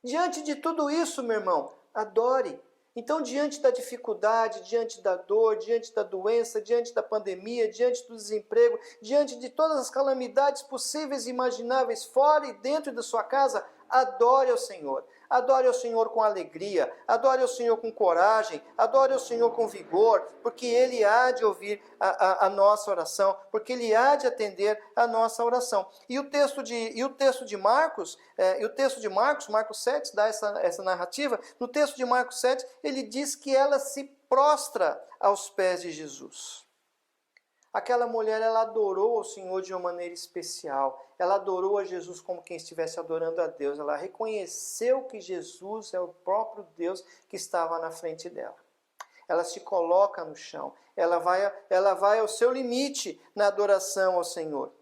Diante de tudo isso, meu irmão, adore. Então, diante da dificuldade, diante da dor, diante da doença, diante da pandemia, diante do desemprego, diante de todas as calamidades possíveis e imagináveis fora e dentro da sua casa, adore ao Senhor. Adore ao Senhor com alegria, adore ao Senhor com coragem, adore ao Senhor com vigor, porque Ele há de ouvir a nossa oração, porque Ele há de atender a nossa oração. E o texto de Marcos, Marcos 7, dá essa narrativa. No texto de Marcos 7, ele diz que ela se prostra aos pés de Jesus. Aquela mulher, ela adorou ao Senhor de uma maneira especial. Ela adorou a Jesus como quem estivesse adorando a Deus. Ela reconheceu que Jesus é o próprio Deus que estava na frente dela. Ela se coloca no chão. Ela vai ao seu limite na adoração ao Senhor.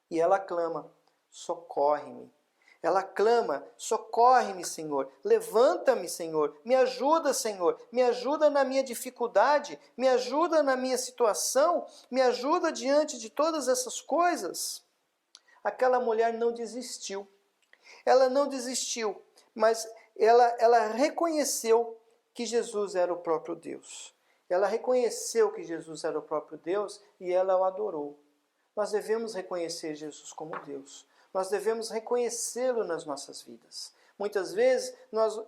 E ela clama: socorre-me. Ela clama: socorre-me, Senhor, levanta-me, Senhor, me ajuda, Senhor, me ajuda na minha dificuldade, me ajuda na minha situação, me ajuda diante de todas essas coisas. Aquela mulher não desistiu. Ela não desistiu, mas ela reconheceu que Jesus era o próprio Deus. Ela reconheceu que Jesus era o próprio Deus e ela o adorou. Nós devemos reconhecer Jesus como Deus. Nós devemos reconhecê-lo nas nossas vidas. Muitas vezes nós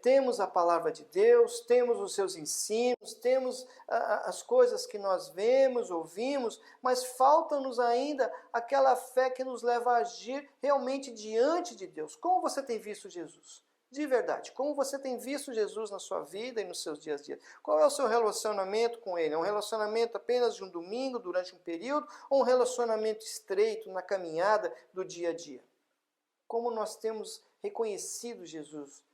temos a palavra de Deus, temos os seus ensinos, temos as coisas que nós vemos, ouvimos, mas falta-nos ainda aquela fé que nos leva a agir realmente diante de Deus. Como você tem visto Jesus? De verdade, como você tem visto Jesus na sua vida e nos seus dias a dia? Qual é o seu relacionamento com Ele? É um relacionamento apenas de um domingo, durante um período, ou um relacionamento estreito na caminhada do dia a dia? Como nós temos reconhecido Jesus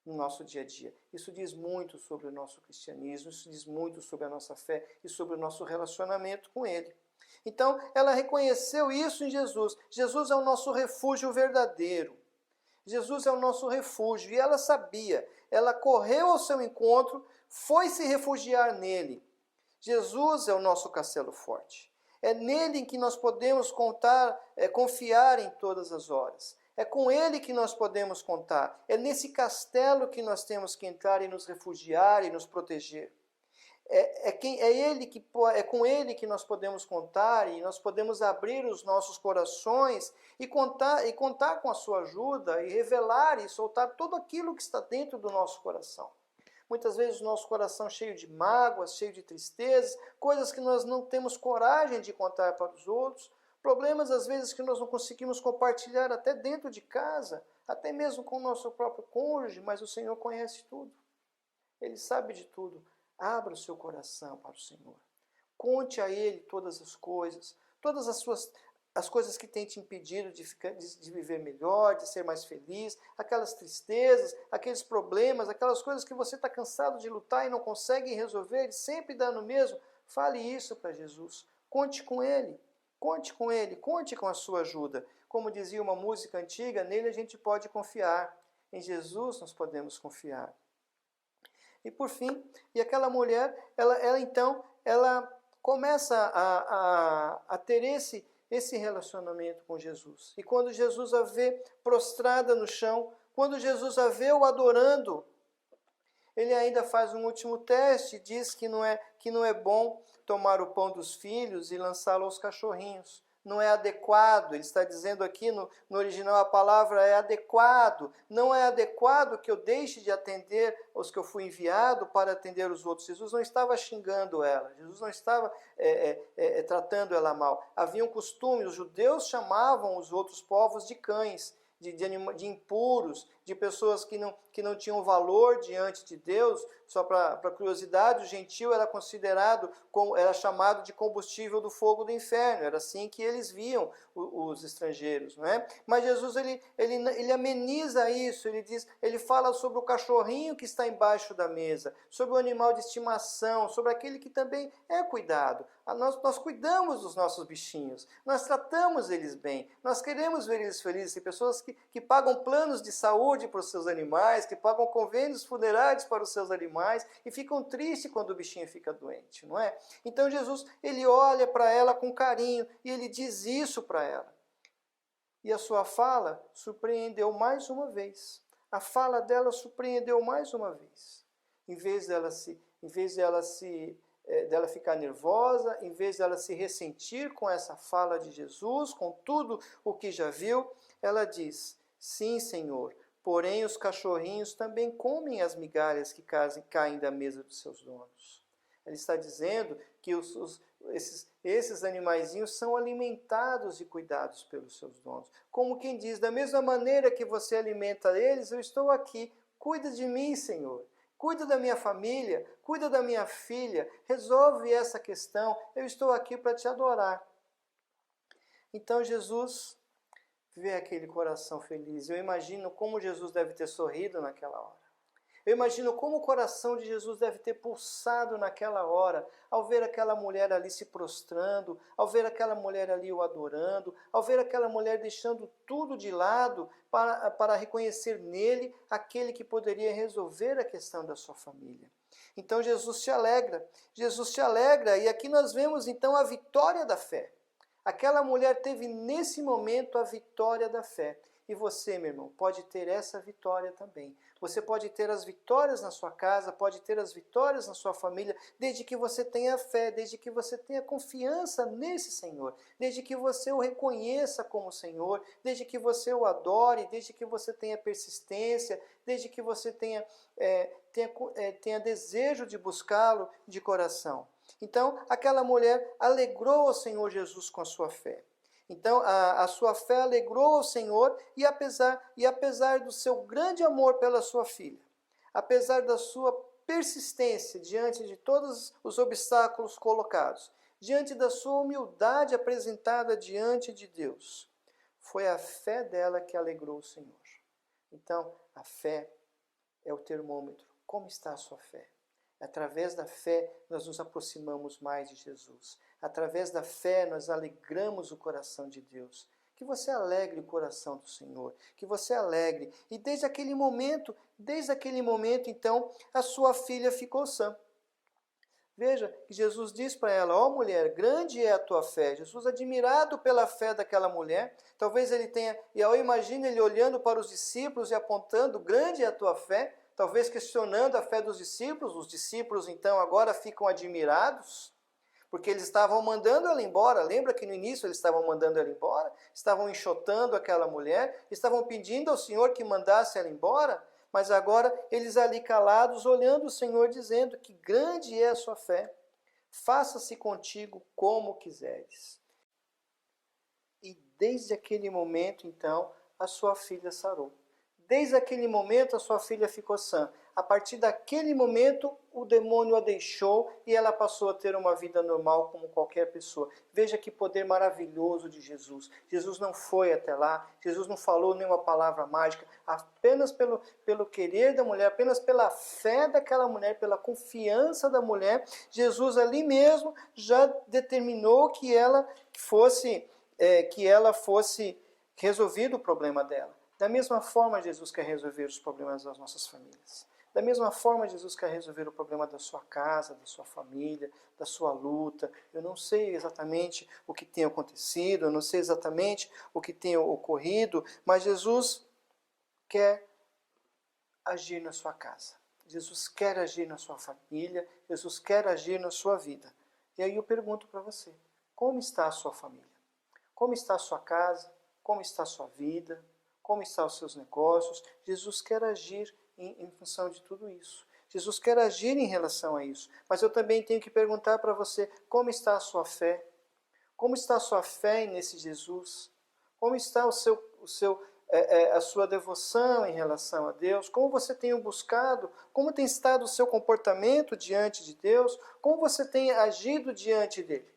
no nosso dia a dia? Isso diz muito sobre o nosso cristianismo, isso diz muito sobre a nossa fé e sobre o nosso relacionamento com Ele. Então, ela reconheceu isso em Jesus. Jesus é o nosso refúgio verdadeiro. Jesus é o nosso refúgio, e ela sabia, ela correu ao seu encontro, foi se refugiar nele. Jesus é o nosso castelo forte. É nele em que nós podemos confiar em todas as horas. É com ele que nós podemos contar. É nesse castelo que nós temos que entrar e nos refugiar e nos proteger. É com ele que nós podemos contar e nós podemos abrir os nossos corações e contar com a sua ajuda e revelar e soltar tudo aquilo que está dentro do nosso coração. Muitas vezes o nosso coração cheio de mágoas, cheio de tristezas, coisas que nós não temos coragem de contar para os outros, problemas às vezes que nós não conseguimos compartilhar até dentro de casa, até mesmo com o nosso próprio cônjuge, mas o Senhor conhece tudo. Ele sabe de tudo. Abra o seu coração para o Senhor. Conte a Ele todas as coisas as coisas que têm te impedido de viver melhor, de ser mais feliz, aquelas tristezas, aqueles problemas, aquelas coisas que você está cansado de lutar e não consegue resolver, e sempre dá no mesmo. Fale isso para Jesus. Conte com Ele. Conte com Ele. Conte com a sua ajuda. Como dizia uma música antiga, nele a gente pode confiar. Em Jesus nós podemos confiar. E por fim, aquela mulher, ela começa a ter esse relacionamento com Jesus. E quando Jesus a vê prostrada no chão, quando Jesus a vê o adorando, ele ainda faz um último teste, diz que não é bom tomar o pão dos filhos e lançá-lo aos cachorrinhos. Não é adequado, ele está dizendo aqui, no original a palavra é adequado. Não é adequado que eu deixe de atender os que eu fui enviado para atender os outros. Jesus não estava xingando ela, Jesus não estava tratando ela mal. Havia um costume, os judeus chamavam os outros povos de cães, de impuros, de pessoas que não tinham valor diante de Deus. Só para curiosidade, o gentil era chamado de combustível do fogo do inferno. Era assim que eles viam os estrangeiros, não é? Mas Jesus ele ameniza isso. Ele fala sobre o cachorrinho que está embaixo da mesa, sobre o animal de estimação, sobre aquele que também é cuidado. Nós cuidamos dos nossos bichinhos, nós tratamos eles bem, nós queremos ver eles felizes. Tem pessoas que pagam planos de saúde para os seus animais, que pagam convênios funerários para os seus animais e ficam tristes quando o bichinho fica doente, não é? Então Jesus, ele olha para ela com carinho e ele diz isso para ela. E a sua fala surpreendeu mais uma vez. A fala dela surpreendeu mais uma vez. Em vez dela ficar nervosa, em vez dela se ressentir com essa fala de Jesus, com tudo o que já viu, ela diz: sim, Senhor, porém os cachorrinhos também comem as migalhas que caem da mesa dos seus donos. Ele está dizendo que esses animaizinhos são alimentados e cuidados pelos seus donos. Como quem diz, da mesma maneira que você alimenta eles, eu estou aqui. Cuida de mim, Senhor. Cuida da minha família, cuida da minha filha, resolve essa questão, eu estou aqui para te adorar. Então Jesus vê aquele coração feliz. Eu imagino como Jesus deve ter sorrido naquela hora. Eu imagino como o coração de Jesus deve ter pulsado naquela hora, ao ver aquela mulher ali se prostrando, ao ver aquela mulher ali o adorando, ao ver aquela mulher deixando tudo de lado para reconhecer nele aquele que poderia resolver a questão da sua família. Então Jesus se alegra, e aqui nós vemos então a vitória da fé. Aquela mulher teve nesse momento a vitória da fé. E você, meu irmão, pode ter essa vitória também. Você pode ter as vitórias na sua casa, pode ter as vitórias na sua família, desde que você tenha fé, desde que você tenha confiança nesse Senhor, desde que você o reconheça como Senhor, desde que você o adore, desde que você tenha persistência, desde que você tenha desejo de buscá-lo de coração. Então, aquela mulher alegrou ao Senhor Jesus com a sua fé. Então, a sua fé alegrou ao Senhor e apesar do seu grande amor pela sua filha, apesar da sua persistência diante de todos os obstáculos colocados, diante da sua humildade apresentada diante de Deus, foi a fé dela que alegrou o Senhor. Então, a fé é o termômetro. Como está a sua fé? Através da fé, nós nos aproximamos mais de Jesus. Através da fé, nós alegramos o coração de Deus. Que você alegre o coração do Senhor. Que você alegre. E desde aquele momento, então, a sua filha ficou sã. Veja que Jesus diz para ela, ó mulher, grande é a tua fé. Jesus, admirado pela fé daquela mulher, talvez ele tenha, e eu imagino ele olhando para os discípulos e apontando, grande é a tua fé, talvez questionando a fé dos discípulos. Os discípulos, então, agora ficam admirados, porque eles estavam mandando ela embora. Lembra que no início eles estavam mandando ela embora? Estavam enxotando aquela mulher, estavam pedindo ao Senhor que mandasse ela embora, mas agora eles ali calados, olhando o Senhor, dizendo que grande é a sua fé, faça-se contigo como quiseres. E desde aquele momento, então, a sua filha sarou. Desde aquele momento, a sua filha ficou sã. A partir daquele momento, o demônio a deixou e ela passou a ter uma vida normal como qualquer pessoa. Veja que poder maravilhoso de Jesus. Jesus não foi até lá, Jesus não falou nenhuma palavra mágica, apenas pelo querer da mulher, apenas pela fé daquela mulher, pela confiança da mulher, Jesus ali mesmo já determinou que ela fosse resolvido o problema dela. Da mesma forma, Jesus quer resolver os problemas das nossas famílias. Da mesma forma, Jesus quer resolver o problema da sua casa, da sua família, da sua luta. Eu não sei exatamente o que tem acontecido, eu não sei exatamente o que tem ocorrido, mas Jesus quer agir na sua casa. Jesus quer agir na sua família, Jesus quer agir na sua vida. E aí eu pergunto para você, como está a sua família? Como está a sua casa? Como está a sua vida? Como estão os seus negócios? Jesus quer agir em função de tudo isso. Jesus quer agir em relação a isso. Mas eu também tenho que perguntar para você, como está a sua fé? Como está a sua fé nesse Jesus? Como está a sua devoção em relação a Deus? Como você tem o buscado? Como tem estado o seu comportamento diante de Deus? Como você tem agido diante dele?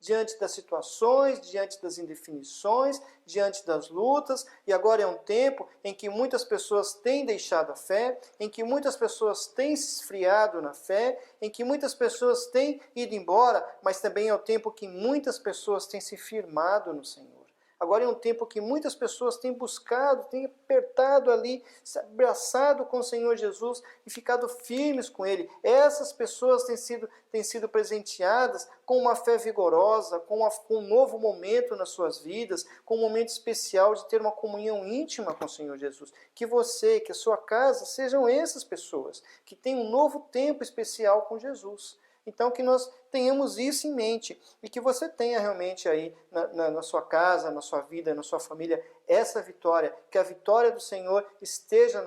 Diante das situações, diante das indefinições, diante das lutas. E agora é um tempo em que muitas pessoas têm deixado a fé, em que muitas pessoas têm se esfriado na fé, em que muitas pessoas têm ido embora, mas também é o tempo que muitas pessoas têm se firmado no Senhor. Agora é um tempo que muitas pessoas têm buscado, têm apertado ali, se abraçado com o Senhor Jesus e ficado firmes com Ele. Essas pessoas têm sido presenteadas com uma fé vigorosa, com um novo momento nas suas vidas, com um momento especial de ter uma comunhão íntima com o Senhor Jesus. Que você, que a sua casa sejam essas pessoas, que têm um novo tempo especial com Jesus. Então, que nós tenhamos isso em mente e que você tenha realmente aí na sua casa, na sua vida, na sua família, essa vitória. Que a vitória do Senhor esteja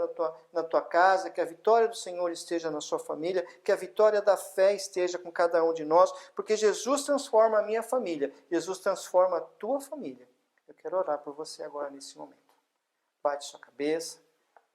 na tua casa, que a vitória do Senhor esteja na sua família, que a vitória da fé esteja com cada um de nós, porque Jesus transforma a minha família, Jesus transforma a tua família. Eu quero orar por você agora nesse momento. Bate sua cabeça,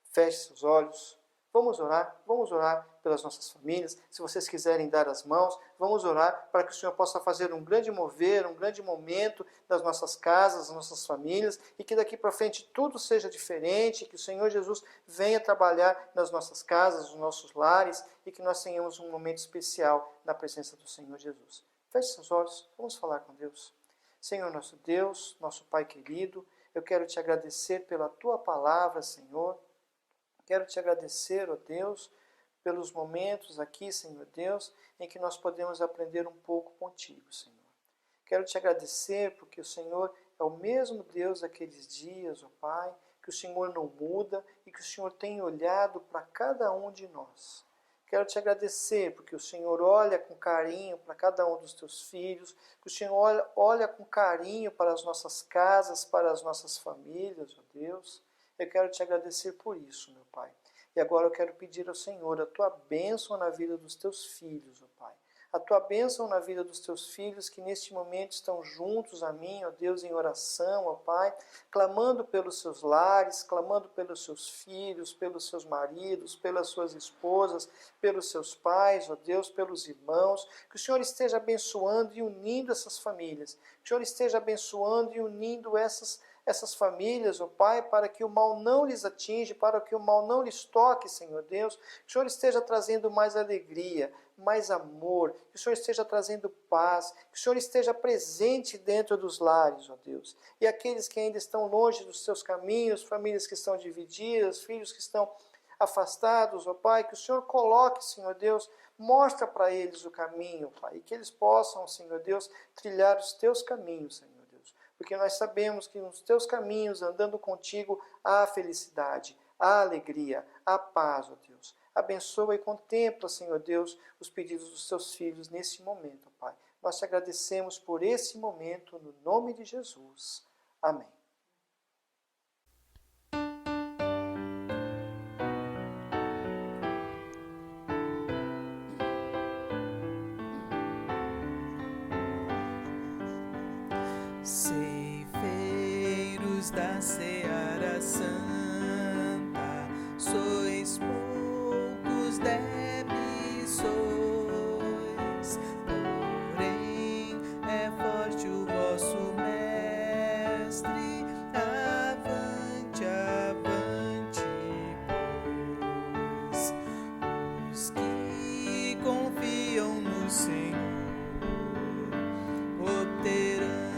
feche seus olhos. Vamos orar pelas nossas famílias. Se vocês quiserem dar as mãos, vamos orar para que o Senhor possa fazer um grande mover, um grande momento das nossas casas, das nossas famílias, e que daqui para frente tudo seja diferente, que o Senhor Jesus venha trabalhar nas nossas casas, nos nossos lares, e que nós tenhamos um momento especial na presença do Senhor Jesus. Feche seus olhos, vamos falar com Deus. Senhor nosso Deus, nosso Pai querido, eu quero te agradecer pela tua palavra, Senhor. Quero te agradecer, ó Deus, pelos momentos aqui, Senhor Deus, em que nós podemos aprender um pouco contigo, Senhor. Quero te agradecer porque o Senhor é o mesmo Deus daqueles dias, ó Pai, que o Senhor não muda e que o Senhor tem olhado para cada um de nós. Quero te agradecer porque o Senhor olha com carinho para cada um dos teus filhos, que o Senhor olha com carinho para as nossas casas, para as nossas famílias, ó Deus. Eu quero te agradecer por isso, meu Pai. E agora eu quero pedir ao Senhor a tua bênção na vida dos teus filhos, ó Pai. A tua bênção na vida dos teus filhos que neste momento estão juntos a mim, ó Deus, em oração, ó Pai, clamando pelos seus lares, clamando pelos seus filhos, pelos seus maridos, pelas suas esposas, pelos seus pais, ó Deus, pelos irmãos. Que o Senhor esteja abençoando e unindo essas famílias. Que o Senhor esteja abençoando e unindo essas famílias, ó Pai, para que o mal não lhes atinja, para que o mal não lhes toque, Senhor Deus. Que o Senhor esteja trazendo mais alegria, mais amor, que o Senhor esteja trazendo paz, que o Senhor esteja presente dentro dos lares, ó Deus. E aqueles que ainda estão longe dos seus caminhos, famílias que estão divididas, filhos que estão afastados, ó Pai, que o Senhor coloque, Senhor Deus, mostra para eles o caminho, Pai, e que eles possam, Senhor Deus, trilhar os teus caminhos, Senhor. Porque nós sabemos que nos teus caminhos, andando contigo, há felicidade, há alegria, há paz, ó Deus. Abençoa e contempla, Senhor Deus, os pedidos dos teus filhos nesse momento, Pai. Nós te agradecemos por esse momento, no nome de Jesus. Amém. Ceifeiros da seara santa, sois poucos, débeis sois, porém é forte o vosso mestre. Avante, avante, pois os que confiam no Senhor obterão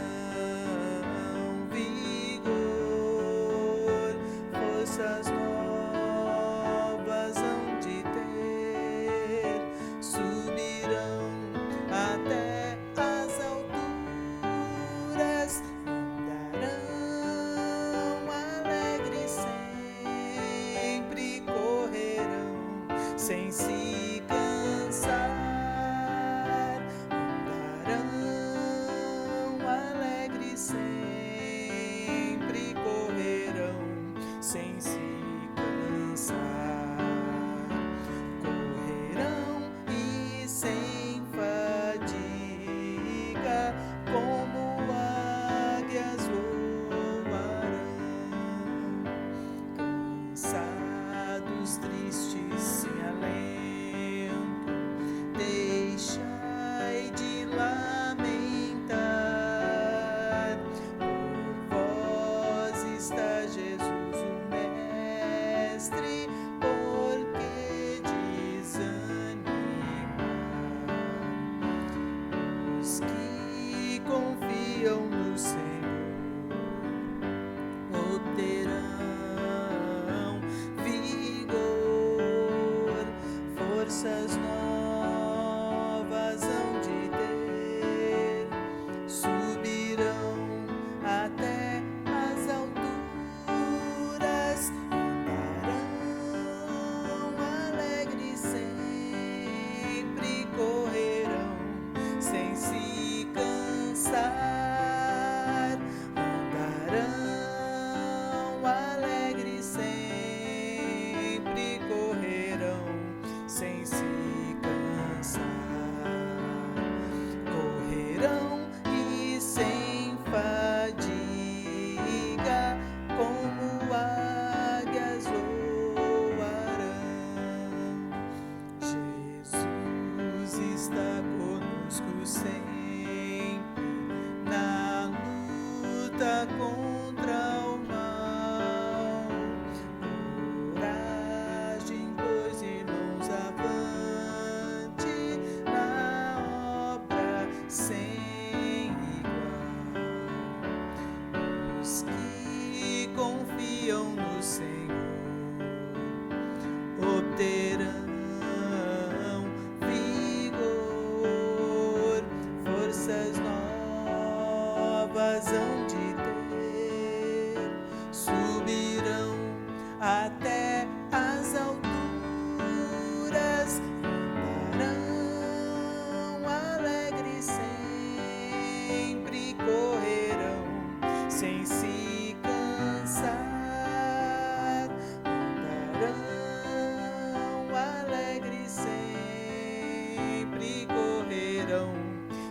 forças novas hão de ter, subirão até as alturas, andarão alegres sempre, correrão sem se cansar, andarão alegres sempre, correrão sem se cansar, correrão e sem fadiga, como águias voarão, cansados, tristes, sem alento, deixai de lamentar, por vós está Jesus o Mestre, porque desanimar? Os que confiam no Senhor obterão vigor, forças novas hão de ter, subirão até as alturas, andarão alegres sempre, correrão contra o mal. Coragem, pois, irmãos, avante na obra sem igual. Os que confiam no Senhor obterão vigor, forças novas hão de ter, subirão até as alturas, andarão alegres sempre, correrão sem se cansar, andarão alegres sempre, correrão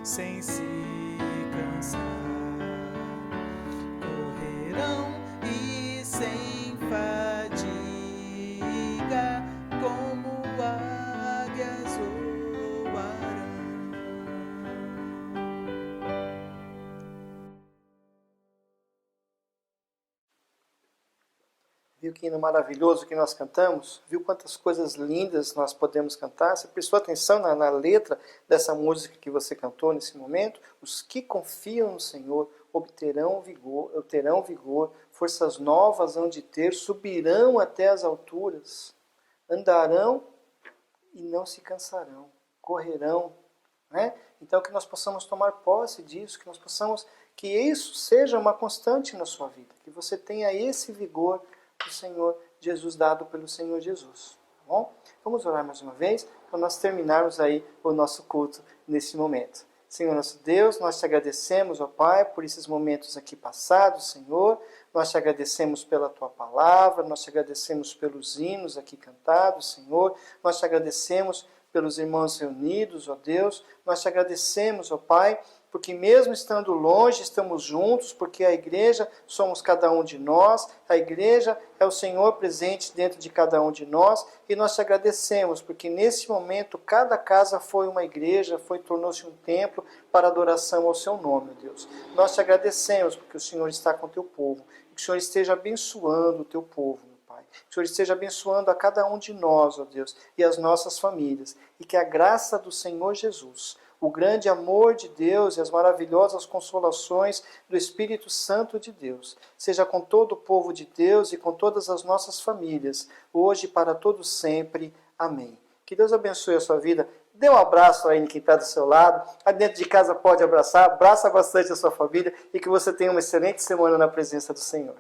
sem se cansar, correrão e sem fadiga, como águias voarão. Viu que hino maravilhoso que nós cantamos? Viu quantas coisas lindas nós podemos cantar? Você prestou atenção na letra dessa música que você cantou nesse momento? Os que confiam no Senhor obterão vigor, forças novas hão de ter, subirão até as alturas, andarão e não se cansarão, correrão. Né? Então que nós possamos tomar posse disso, que isso seja uma constante na sua vida, que você tenha esse vigor do Senhor Jesus, dado pelo Senhor Jesus. Tá bom? Vamos orar mais uma vez, para nós terminarmos aí o nosso culto nesse momento. Senhor nosso Deus, nós te agradecemos, ó Pai, por esses momentos aqui passados, Senhor. Nós te agradecemos pela Tua palavra, nós te agradecemos pelos hinos aqui cantados, Senhor. Nós te agradecemos pelos irmãos reunidos, ó Deus. Nós te agradecemos, ó Pai, porque mesmo estando longe, estamos juntos, porque a igreja somos cada um de nós, a igreja é o Senhor presente dentro de cada um de nós, e nós te agradecemos, porque nesse momento cada casa foi uma igreja, tornou-se um templo para adoração ao seu nome, ó Deus. Nós te agradecemos, porque o Senhor está com o teu povo, que o Senhor esteja abençoando o teu povo, meu Pai. Que o Senhor esteja abençoando a cada um de nós, ó Deus, e as nossas famílias, e que a graça do Senhor Jesus, o grande amor de Deus e as maravilhosas consolações do Espírito Santo de Deus seja com todo o povo de Deus e com todas as nossas famílias, hoje e para todos sempre. Amém. Que Deus abençoe a sua vida. Dê um abraço aí em quem está do seu lado. Aí dentro de casa pode abraçar. Abraça bastante a sua família e que você tenha uma excelente semana na presença do Senhor.